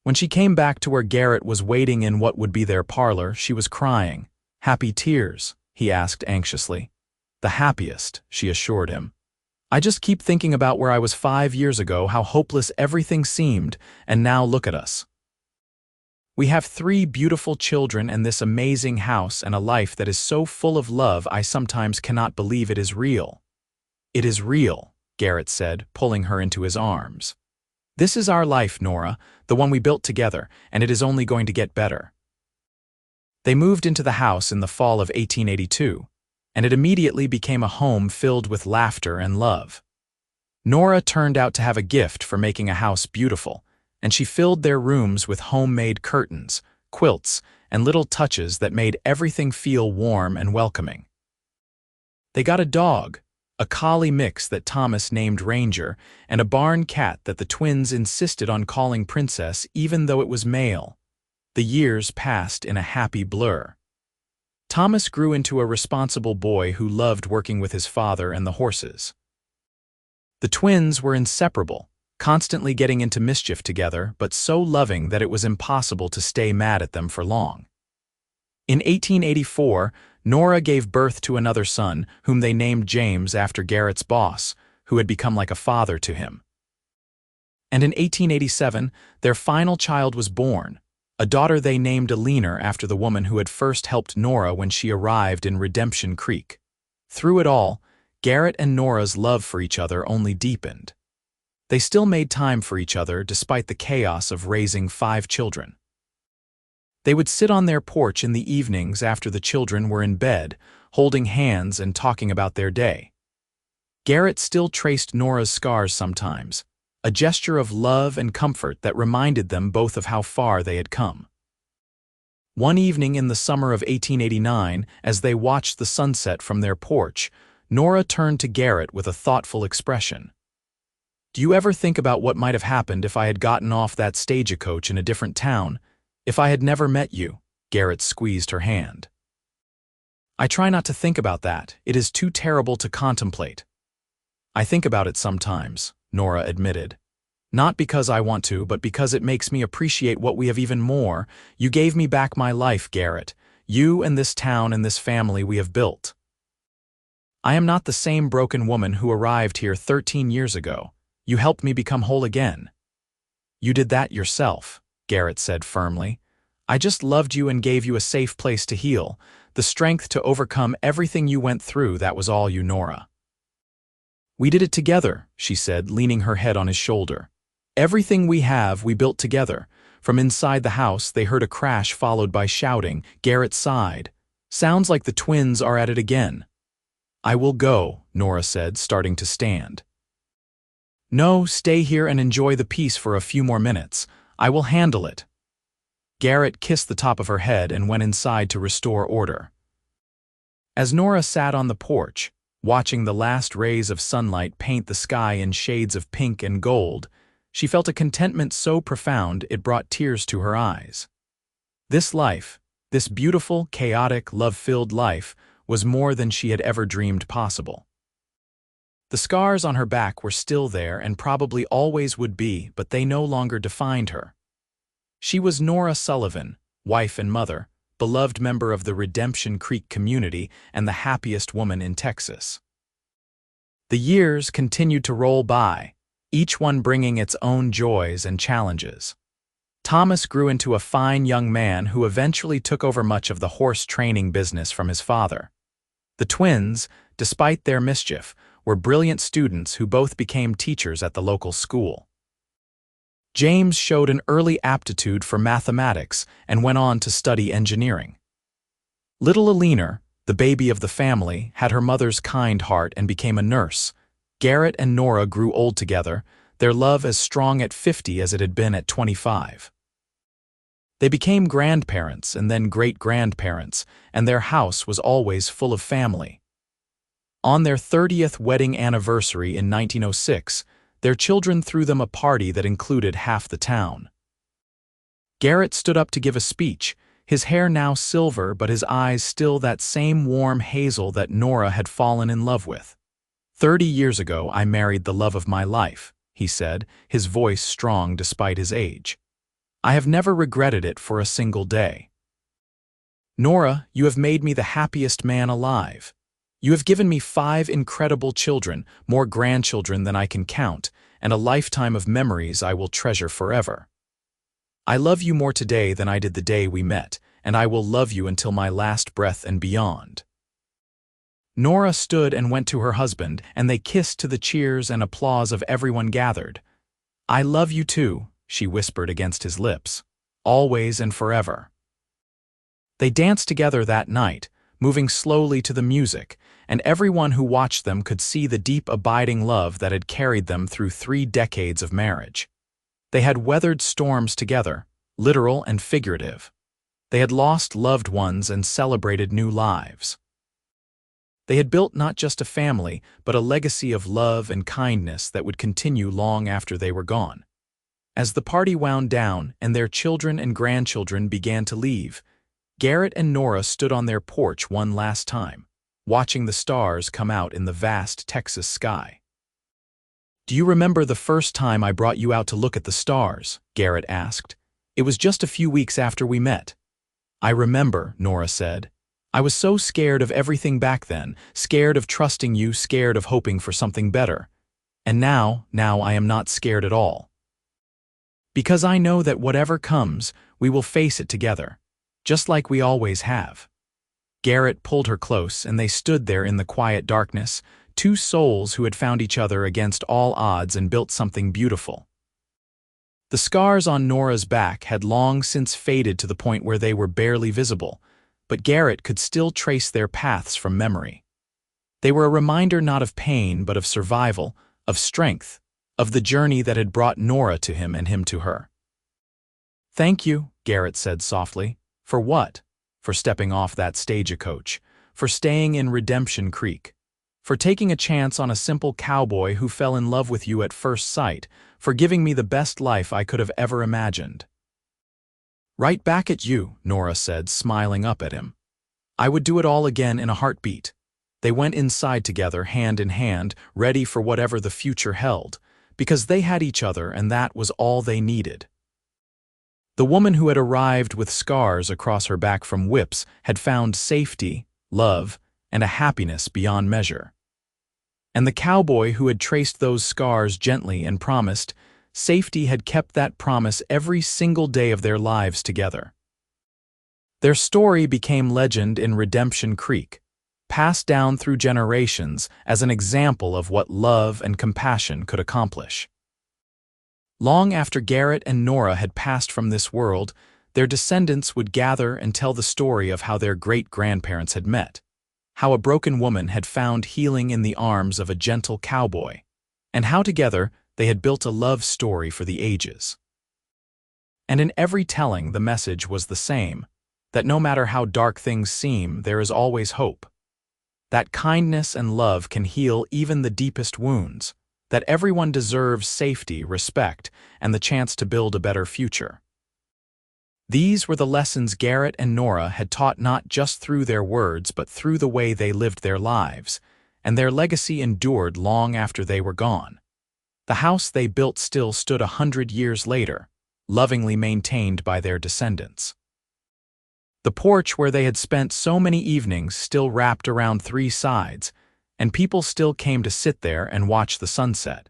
When she came back to where Garrett was waiting in what would be their parlor, she was crying. "Happy tears?" he asked anxiously. "The happiest," she assured him. "I just keep thinking about where I was 5 years ago, how hopeless everything seemed, and now look at us." We have 3 beautiful children and this amazing house and a life that is so full of love I sometimes cannot believe it is real." "It is real," Garrett said, pulling her into his arms. "This is our life, Nora, the one we built together, and it is only going to get better." They moved into the house in the fall of 1882, and it immediately became a home filled with laughter and love. Nora turned out to have a gift for making a house beautiful, and she filled their rooms with homemade curtains, quilts, and little touches that made everything feel warm and welcoming. They got a dog, a collie mix that Thomas named Ranger, and a barn cat that the twins insisted on calling Princess even though it was male. The years passed in a happy blur. Thomas grew into a responsible boy who loved working with his father and the horses. The twins were inseparable, constantly getting into mischief together, but so loving that it was impossible to stay mad at them for long. In 1884, Nora gave birth to another son, whom they named James after Garrett's boss, who had become like a father to him. And in 1887, their final child was born, a daughter they named Alina after the woman who had first helped Nora when she arrived in Redemption Creek. Through it all, Garrett and Nora's love for each other only deepened. They still made time for each other despite the chaos of raising 5 children. They would sit on their porch in the evenings after the children were in bed, holding hands and talking about their day. Garrett still traced Nora's scars sometimes, a gesture of love and comfort that reminded them both of how far they had come. One evening in the summer of 1889, as they watched the sunset from their porch, Nora turned to Garrett with a thoughtful expression. "Do you ever think about what might have happened if I had gotten off that stagecoach in a different town, if I had never met you?" Garrett squeezed her hand. "I try not to think about that. It is too terrible to contemplate." "I think about it sometimes," Nora admitted. "Not because I want to, but because it makes me appreciate what we have even more. You gave me back my life, Garrett. You and this town and this family we have built. I am not the same broken woman who arrived here 13 years ago. You helped me become whole again." "You did that yourself," Garrett said firmly. "I just loved you and gave you a safe place to heal, the strength to overcome everything you went through. That was all you, Nora." "We did it together," she said, leaning her head on his shoulder. "Everything we have, we built together." From inside the house, they heard a crash followed by shouting. Garrett sighed. "Sounds like the twins are at it again." "I will go," Nora said, starting to stand. "No, stay here and enjoy the peace for a few more minutes. I will handle it." Garrett kissed the top of her head and went inside to restore order. As Nora sat on the porch, watching the last rays of sunlight paint the sky in shades of pink and gold, she felt a contentment so profound it brought tears to her eyes. This life, this beautiful, chaotic, love-filled life, was more than she had ever dreamed possible. The scars on her back were still there and probably always would be, but they no longer defined her. She was Nora Sullivan, wife and mother, beloved member of the Redemption Creek community, and the happiest woman in Texas. The years continued to roll by, each one bringing its own joys and challenges. Thomas grew into a fine young man who eventually took over much of the horse training business from his father. The twins, despite their mischief, were brilliant students who both became teachers at the local school. James showed an early aptitude for mathematics and went on to study engineering. Little Alina, the baby of the family, had her mother's kind heart and became a nurse. Garrett and Nora grew old together, their love as strong at 50 as it had been at 25. They became grandparents and then great-grandparents, and their house was always full of family. On their 30th wedding anniversary in 1906, their children threw them a party that included half the town. Garrett stood up to give a speech, his hair now silver but his eyes still that same warm hazel that Nora had fallen in love with. 30 years ago I married the love of my life," he said, his voice strong despite his age. "I have never regretted it for a single day. Nora, you have made me the happiest man alive. You have given me 5 incredible children, more grandchildren than I can count, and a lifetime of memories I will treasure forever. I love you more today than I did the day we met, and I will love you until my last breath and beyond." Nora stood and went to her husband, and they kissed to the cheers and applause of everyone gathered. "I love you too," she whispered against his lips, "always and forever." They danced together that night, moving slowly to the music, and everyone who watched them could see the deep abiding love that had carried them through 3 decades of marriage. They had weathered storms together, literal and figurative. They had lost loved ones and celebrated new lives. They had built not just a family, but a legacy of love and kindness that would continue long after they were gone. As the party wound down and their children and grandchildren began to leave, Garrett and Nora stood on their porch one last time, watching the stars come out in the vast Texas sky. "Do you remember the first time I brought you out to look at the stars?" Garrett asked. "It was just a few weeks after we met." "I remember," Nora said. "I was so scared of everything back then, scared of trusting you, scared of hoping for something better. And now I am not scared at all. Because I know that whatever comes, we will face it together, just like we always have." Garrett pulled her close, and they stood there in the quiet darkness, 2 souls who had found each other against all odds and built something beautiful. The scars on Nora's back had long since faded to the point where they were barely visible, but Garrett could still trace their paths from memory. They were a reminder not of pain, but of survival, of strength, of the journey that had brought Nora to him and him to her. "Thank you," Garrett said softly. "For what?" "For stepping off that stagecoach, for staying in Redemption Creek, for taking a chance on a simple cowboy who fell in love with you at first sight, for giving me the best life I could have ever imagined." "Right back at you," Nora said, smiling up at him. "I would do it all again in a heartbeat." They went inside together, hand in hand, ready for whatever the future held, because they had each other and that was all they needed. The woman who had arrived with scars across her back from whips had found safety, love, and a happiness beyond measure. And the cowboy who had traced those scars gently and promised safety had kept that promise every single day of their lives together. Their story became legend in Redemption Creek, passed down through generations as an example of what love and compassion could accomplish. Long after Garrett and Nora had passed from this world, their descendants would gather and tell the story of how their great-grandparents had met, how a broken woman had found healing in the arms of a gentle cowboy, and how together they had built a love story for the ages. And in every telling, the message was the same, that no matter how dark things seem, there is always hope. That kindness and love can heal even the deepest wounds, that everyone deserves safety, respect, and the chance to build a better future. These were the lessons Garrett and Nora had taught not just through their words but through the way they lived their lives, and their legacy endured long after they were gone. The house they built still stood 100 years later, lovingly maintained by their descendants. The porch where they had spent so many evenings still wrapped around 3 sides, and people still came to sit there and watch the sunset,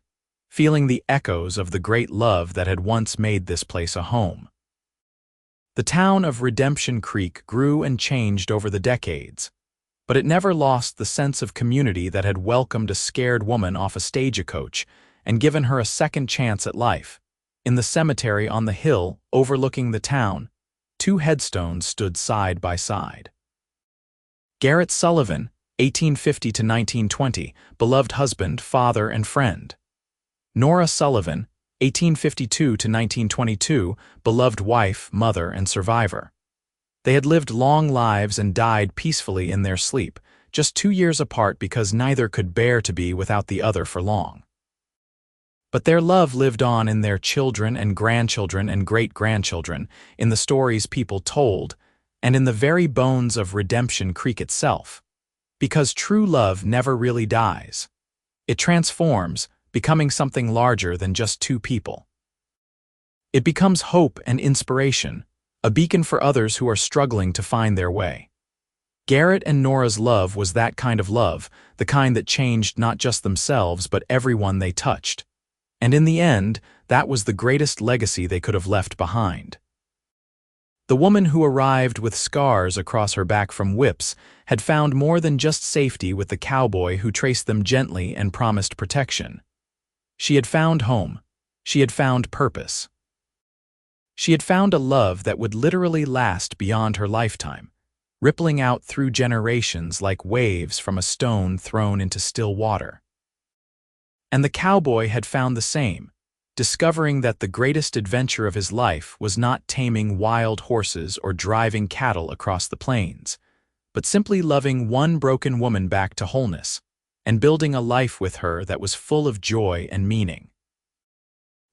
feeling the echoes of the great love that had once made this place a home. The town of Redemption Creek grew and changed over the decades, but it never lost the sense of community that had welcomed a scared woman off a stagecoach and given her a second chance at life. In the cemetery on the hill overlooking the town, 2 headstones stood side by side. Garrett Sullivan, 1850 to 1920, beloved husband, father, and friend. Nora Sullivan, 1852 to 1922, beloved wife, mother, and survivor. They had lived long lives and died peacefully in their sleep, just 2 years apart because neither could bear to be without the other for long. But their love lived on in their children and grandchildren and great-grandchildren, in the stories people told, and in the very bones of Redemption Creek itself. Because true love never really dies. It transforms, becoming something larger than just 2 people. It becomes hope and inspiration, a beacon for others who are struggling to find their way. Garrett and Nora's love was that kind of love, the kind that changed not just themselves but everyone they touched. And in the end, that was the greatest legacy they could have left behind. The woman who arrived with scars across her back from whips had found more than just safety with the cowboy who traced them gently and promised protection. She had found home. She had found purpose. She had found a love that would literally last beyond her lifetime, rippling out through generations like waves from a stone thrown into still water. And the cowboy had found the same, discovering that the greatest adventure of his life was not taming wild horses or driving cattle across the plains, but simply loving one broken woman back to wholeness and building a life with her that was full of joy and meaning.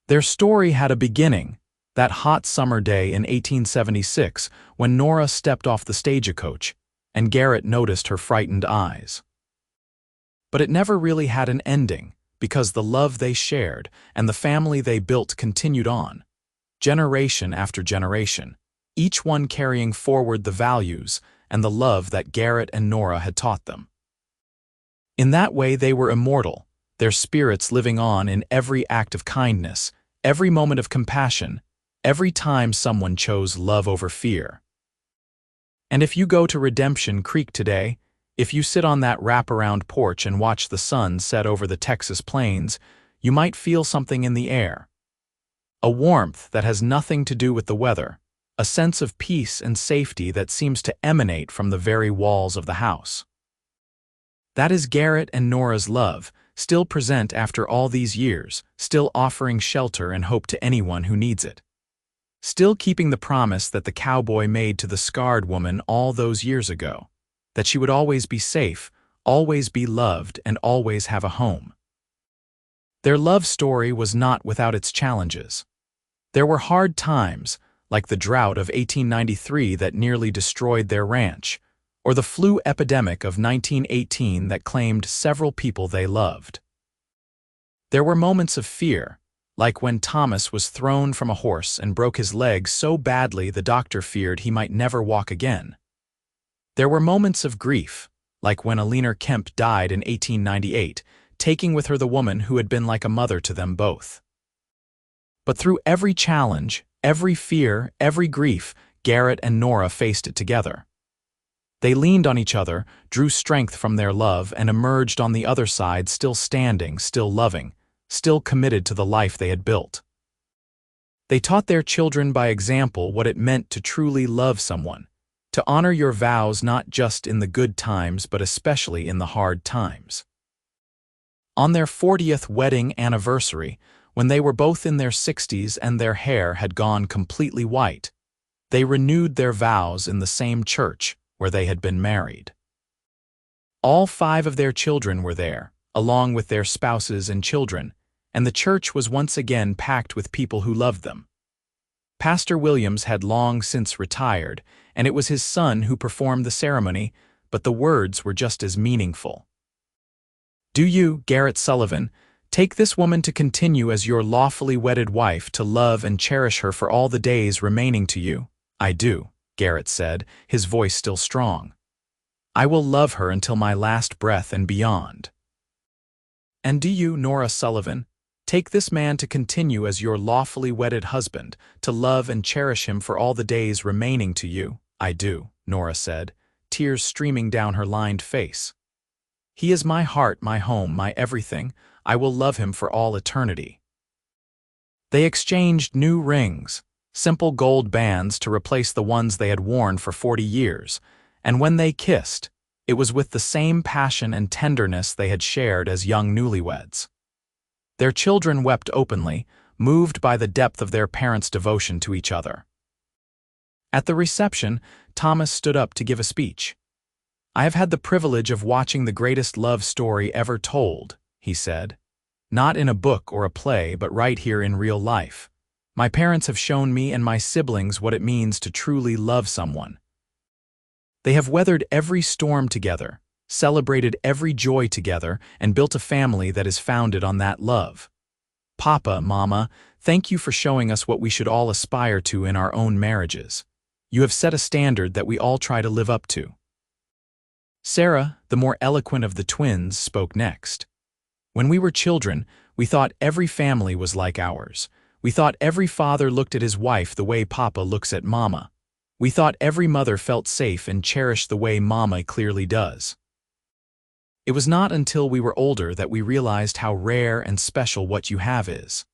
Their story had a beginning, that hot summer day in 1876 when Nora stepped off the stagecoach and Garrett noticed her frightened eyes. But it never really had an ending, because the love they shared and the family they built continued on, generation after generation, each one carrying forward the values and the love that Garrett and Nora had taught them. In that way they were immortal, their spirits living on in every act of kindness, every moment of compassion, every time someone chose love over fear. And if you go to Redemption Creek today, if you sit on that wraparound porch and watch the sun set over the Texas plains, you might feel something in the air. A warmth that has nothing to do with the weather, a sense of peace and safety that seems to emanate from the very walls of the house. That is Garrett and Nora's love, still present after all these years, still offering shelter and hope to anyone who needs it. Still keeping the promise that the cowboy made to the scarred woman all those years ago, that she would always be safe, always be loved, and always have a home. Their love story was not without its challenges. There were hard times, like the drought of 1893 that nearly destroyed their ranch, or the flu epidemic of 1918 that claimed several people they loved. There were moments of fear, like when Thomas was thrown from a horse and broke his leg so badly the doctor feared he might never walk again. There were moments of grief, like when Alina Kemp died in 1898, taking with her the woman who had been like a mother to them both. But through every challenge, every fear, every grief, Garrett and Nora faced it together. They leaned on each other, drew strength from their love, and emerged on the other side still standing, still loving, still committed to the life they had built. They taught their children by example what it meant to truly love someone, to honor your vows not just in the good times but especially in the hard times. On their 40th wedding anniversary, when they were both in their 60s and their hair had gone completely white, they renewed their vows in the same church where they had been married. All 5 of their children were there, along with their spouses and children, and the church was once again packed with people who loved them. Pastor Williams had long since retired, and it was his son who performed the ceremony, but the words were just as meaningful. Do you, Garrett Sullivan, take this woman to continue as your lawfully wedded wife to love and cherish her for all the days remaining to you? I do, Garrett said, his voice still strong. I will love her until my last breath and beyond. And do you, Nora Sullivan, take this man to continue as your lawfully wedded husband, to love and cherish him for all the days remaining to you? I do, Nora said, tears streaming down her lined face. He is my heart, my home, my everything. I will love him for all eternity. They exchanged new rings, simple gold bands to replace the ones they had worn for 40 years, and when they kissed, it was with the same passion and tenderness they had shared as young newlyweds. Their children wept openly, moved by the depth of their parents' devotion to each other. At the reception, Thomas stood up to give a speech. I have had the privilege of watching the greatest love story ever told, he said. Not in a book or a play, but right here in real life. My parents have shown me and my siblings what it means to truly love someone. They have weathered every storm together, celebrated every joy together, and built a family that is founded on that love. Papa, Mama, thank you for showing us what we should all aspire to in our own marriages. You have set a standard that we all try to live up to. Sarah, the more eloquent of the twins, spoke next. When we were children, we thought every family was like ours. We thought every father looked at his wife the way Papa looks at Mama. We thought every mother felt safe and cherished the way Mama clearly does. It was not until we were older that we realized how rare and special what you have is.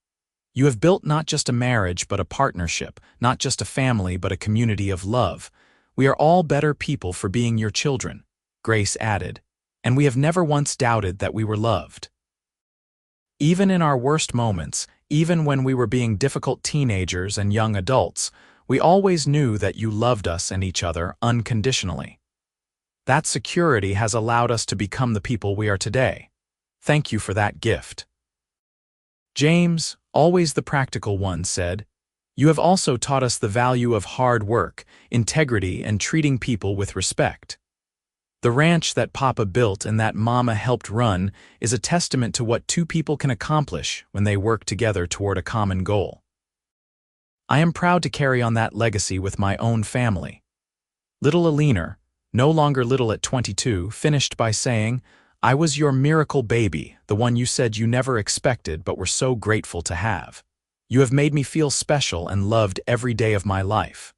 You have built not just a marriage but a partnership, not just a family but a community of love. We are all better people for being your children, Grace added, and we have never once doubted that we were loved. Even in our worst moments, even when we were being difficult teenagers and young adults, we always knew that you loved us and each other unconditionally. That security has allowed us to become the people we are today. Thank you for that gift. James, always the practical one, said, "You have also taught us the value of hard work, integrity, and treating people with respect. The ranch that Papa built and that Mama helped run is a testament to what two people can accomplish when they work together toward a common goal. I am proud to carry on that legacy with my own family." Little Alina, no longer little at 22, finished by saying, "I was your miracle baby, the one you said you never expected but were so grateful to have. You have made me feel special and loved every day of my life.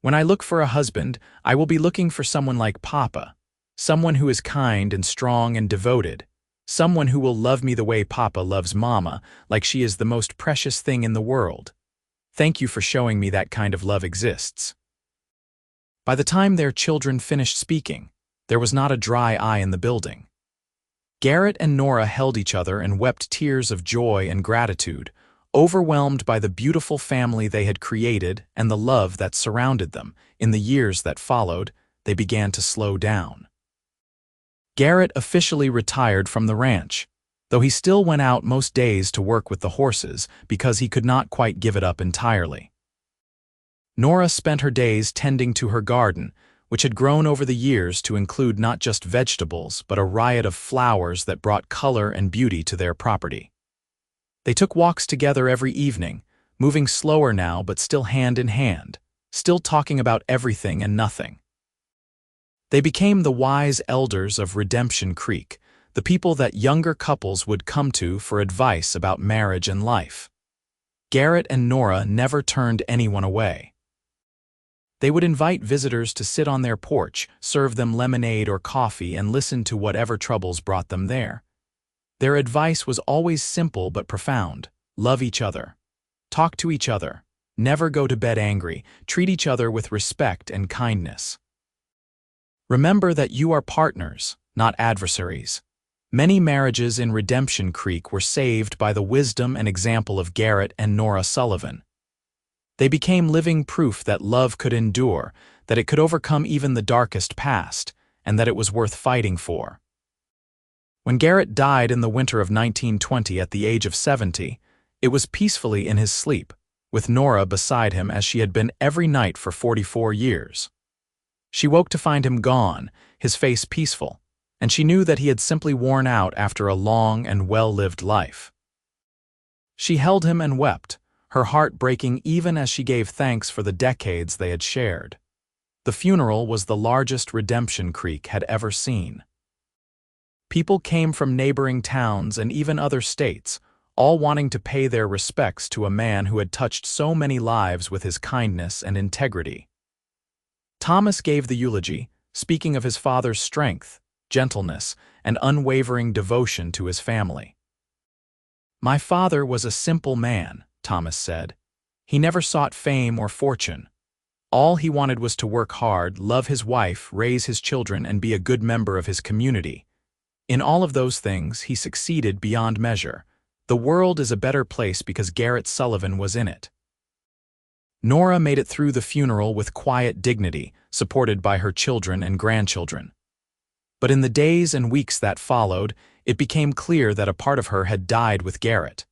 When I look for a husband, I will be looking for someone like Papa, someone who is kind and strong and devoted, someone who will love me the way Papa loves Mama, like she is the most precious thing in the world. Thank you for showing me that kind of love exists." By the time their children finished speaking, there was not a dry eye in the building. Garrett and Nora held each other and wept tears of joy and gratitude, overwhelmed by the beautiful family they had created and the love that surrounded them. In the years that followed, they began to slow down. Garrett officially retired from the ranch, though he still went out most days to work with the horses because he could not quite give it up entirely. Nora spent her days tending to her garden, which had grown over the years to include not just vegetables but a riot of flowers that brought color and beauty to their property. They took walks together every evening, moving slower now but still hand in hand, still talking about everything and nothing. They became the wise elders of Redemption Creek, the people that younger couples would come to for advice about marriage and life. Garrett and Nora never turned anyone away. They would invite visitors to sit on their porch, serve them lemonade or coffee, and listen to whatever troubles brought them there. Their advice was always simple but profound. Love each other. Talk to each other. Never go to bed angry. Treat each other with respect and kindness. Remember that you are partners, not adversaries. Many marriages in Redemption Creek were saved by the wisdom and example of Garrett and Nora Sullivan. They became living proof that love could endure, that it could overcome even the darkest past, and that it was worth fighting for. When Garrett died in the winter of 1920 at the age of 70, it was peacefully in his sleep, with Nora beside him as she had been every night for 44 years. She woke to find him gone, his face peaceful, and she knew that he had simply worn out after a long and well-lived life. She held him and wept, her heart breaking even as she gave thanks for the decades they had shared. The funeral was the largest Redemption Creek had ever seen. People came from neighboring towns and even other states, all wanting to pay their respects to a man who had touched so many lives with his kindness and integrity. Thomas gave the eulogy, speaking of his father's strength, gentleness, and unwavering devotion to his family. "My father was a simple man," Thomas said. "He never sought fame or fortune. All he wanted was to work hard, love his wife, raise his children, and be a good member of his community. In all of those things, he succeeded beyond measure. The world is a better place because Garrett Sullivan was in it." Nora made it through the funeral with quiet dignity, supported by her children and grandchildren. But in the days and weeks that followed, it became clear that a part of her had died with Garrett.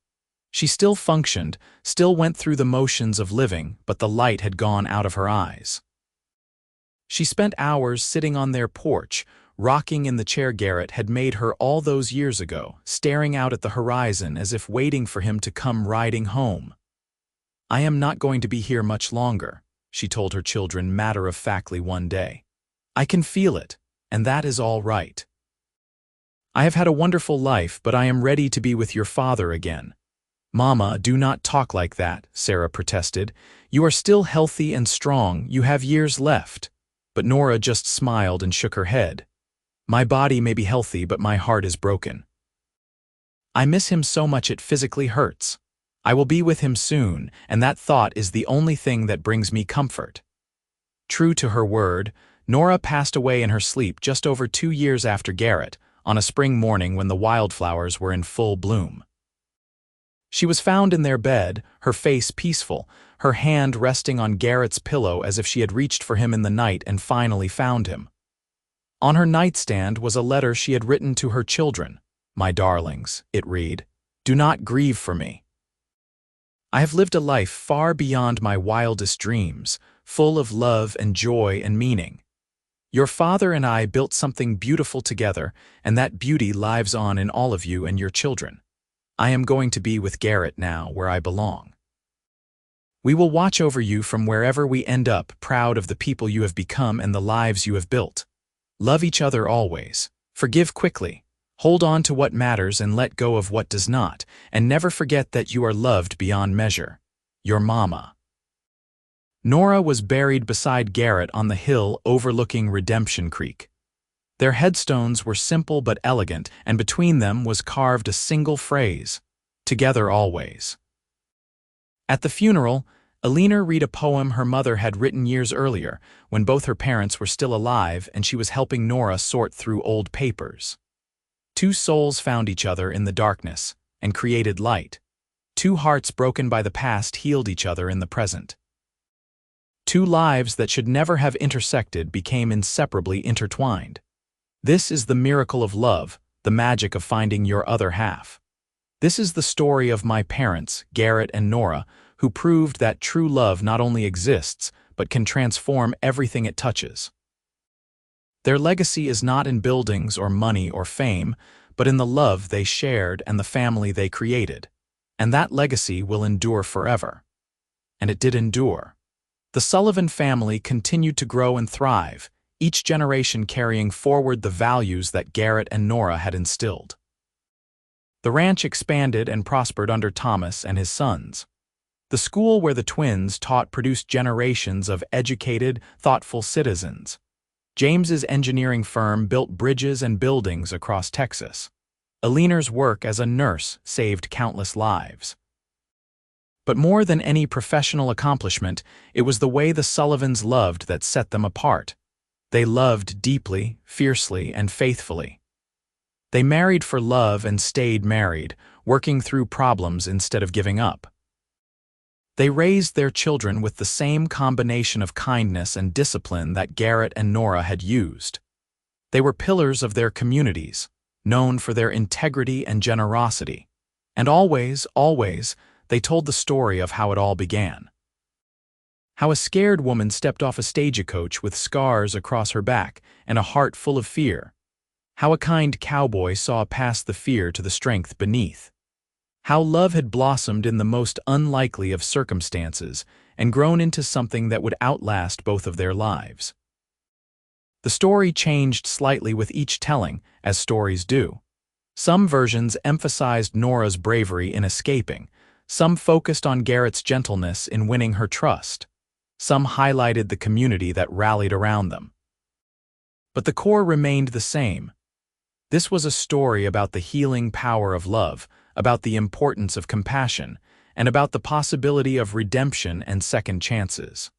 She still functioned, still went through the motions of living, but the light had gone out of her eyes. She spent hours sitting on their porch, rocking in the chair Garrett had made her all those years ago, staring out at the horizon as if waiting for him to come riding home. "I am not going to be here much longer," she told her children matter-of-factly one day. "I can feel it, and that is all right. I have had a wonderful life, but I am ready to be with your father again." "Mama, do not talk like that," Sarah protested. You are still healthy and strong, you have years left. But Nora just smiled and shook her head. My body may be healthy, but my heart is broken. I miss him so much it physically hurts. I will be with him soon, and that thought is the only thing that brings me comfort. True to her word, Nora passed away in her sleep just over 2 years after Garrett, on a spring morning when the wildflowers were in full bloom. She was found in their bed, her face peaceful, her hand resting on Garrett's pillow as if she had reached for him in the night and finally found him. On her nightstand was a letter she had written to her children. My darlings, it read, do not grieve for me. I have lived a life far beyond my wildest dreams, full of love and joy and meaning. Your father and I built something beautiful together, and that beauty lives on in all of you and your children. I am going to be with Garrett now, where I belong. We will watch over you from wherever we end up, proud of the people you have become and the lives you have built. Love each other always. Forgive quickly. Hold on to what matters and let go of what does not, and never forget that you are loved beyond measure. Your Mama. Nora was buried beside Garrett on the hill overlooking Redemption Creek. Their headstones were simple but elegant, and between them was carved a single phrase, together always. At the funeral, Alina read a poem her mother had written years earlier, when both her parents were still alive and she was helping Nora sort through old papers. Two souls found each other in the darkness and created light. Two hearts broken by the past healed each other in the present. Two lives that should never have intersected became inseparably intertwined. This is the miracle of love, the magic of finding your other half. This is the story of my parents, Garrett and Nora, who proved that true love not only exists, but can transform everything it touches. Their legacy is not in buildings or money or fame, but in the love they shared and the family they created. And that legacy will endure forever. And it did endure. The Sullivan family continued to grow and thrive, each generation carrying forward the values that Garrett and Nora had instilled. The ranch expanded and prospered under Thomas and his sons. The school where the twins taught produced generations of educated, thoughtful citizens. James's engineering firm built bridges and buildings across Texas. Alina's work as a nurse saved countless lives. But more than any professional accomplishment, it was the way the Sullivans loved that set them apart. They loved deeply, fiercely, and faithfully. They married for love and stayed married, working through problems instead of giving up. They raised their children with the same combination of kindness and discipline that Garrett and Nora had used. They were pillars of their communities, known for their integrity and generosity. And always, they told the story of how it all began. How a scared woman stepped off a stagecoach with scars across her back and a heart full of fear. How a kind cowboy saw past the fear to the strength beneath. How love had blossomed in the most unlikely of circumstances and grown into something that would outlast both of their lives. The story changed slightly with each telling, as stories do. Some versions emphasized Nora's bravery in escaping, some focused on Garrett's gentleness in winning her trust. Some highlighted the community that rallied around them. But the core remained the same. This was a story about the healing power of love, about the importance of compassion, and about the possibility of redemption and second chances.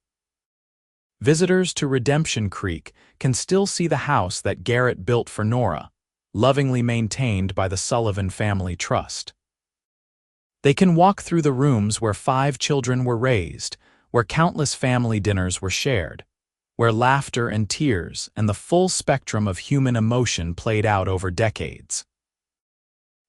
Visitors to Redemption Creek can still see the house that Garrett built for Nora, lovingly maintained by the Sullivan Family Trust. They can walk through the rooms where 5 children were raised, where countless family dinners were shared, where laughter and tears and the full spectrum of human emotion played out over decades.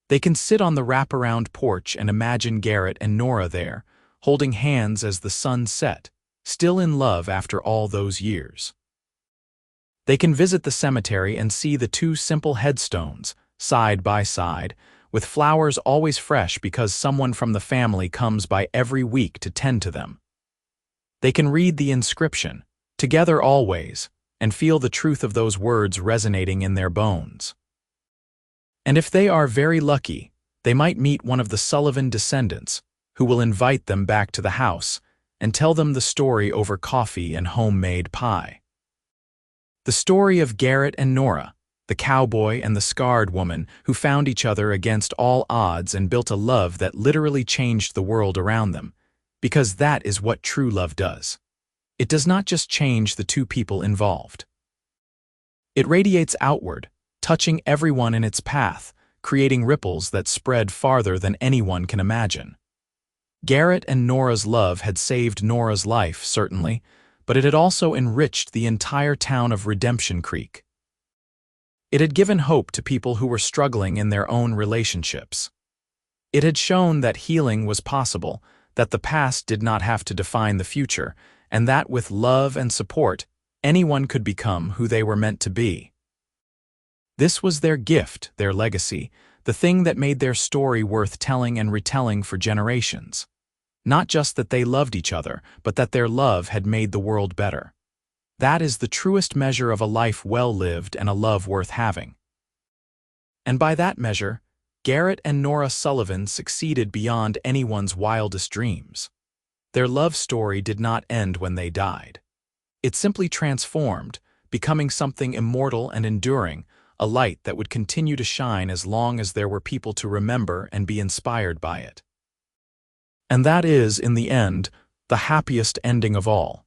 They can sit on the wraparound porch and imagine Garrett and Nora there, holding hands as the sun set, still in love after all those years. They can visit the cemetery and see the 2 simple headstones, side by side, with flowers always fresh because someone from the family comes by every week to tend to them. They can read the inscription, "Together always," and feel the truth of those words resonating in their bones. And if they are very lucky, they might meet one of the Sullivan descendants, who will invite them back to the house, and tell them the story over coffee and homemade pie. The story of Garrett and Nora, the cowboy and the scarred woman who found each other against all odds and built a love that literally changed the world around them, because that is what true love does. It does not just change the two people involved. It radiates outward, touching everyone in its path, creating ripples that spread farther than anyone can imagine. Garrett and Nora's love had saved Nora's life, certainly, but it had also enriched the entire town of Redemption Creek. It had given hope to people who were struggling in their own relationships. It had shown that healing was possible, that the past did not have to define the future, and that with love and support, anyone could become who they were meant to be. This was their gift, their legacy, the thing that made their story worth telling and retelling for generations. Not just that they loved each other, but that their love had made the world better. That is the truest measure of a life well lived and a love worth having. And by that measure, Garrett and Nora Sullivan succeeded beyond anyone's wildest dreams. Their love story did not end when they died. It simply transformed, becoming something immortal and enduring, a light that would continue to shine as long as there were people to remember and be inspired by it. And that is, in the end, the happiest ending of all.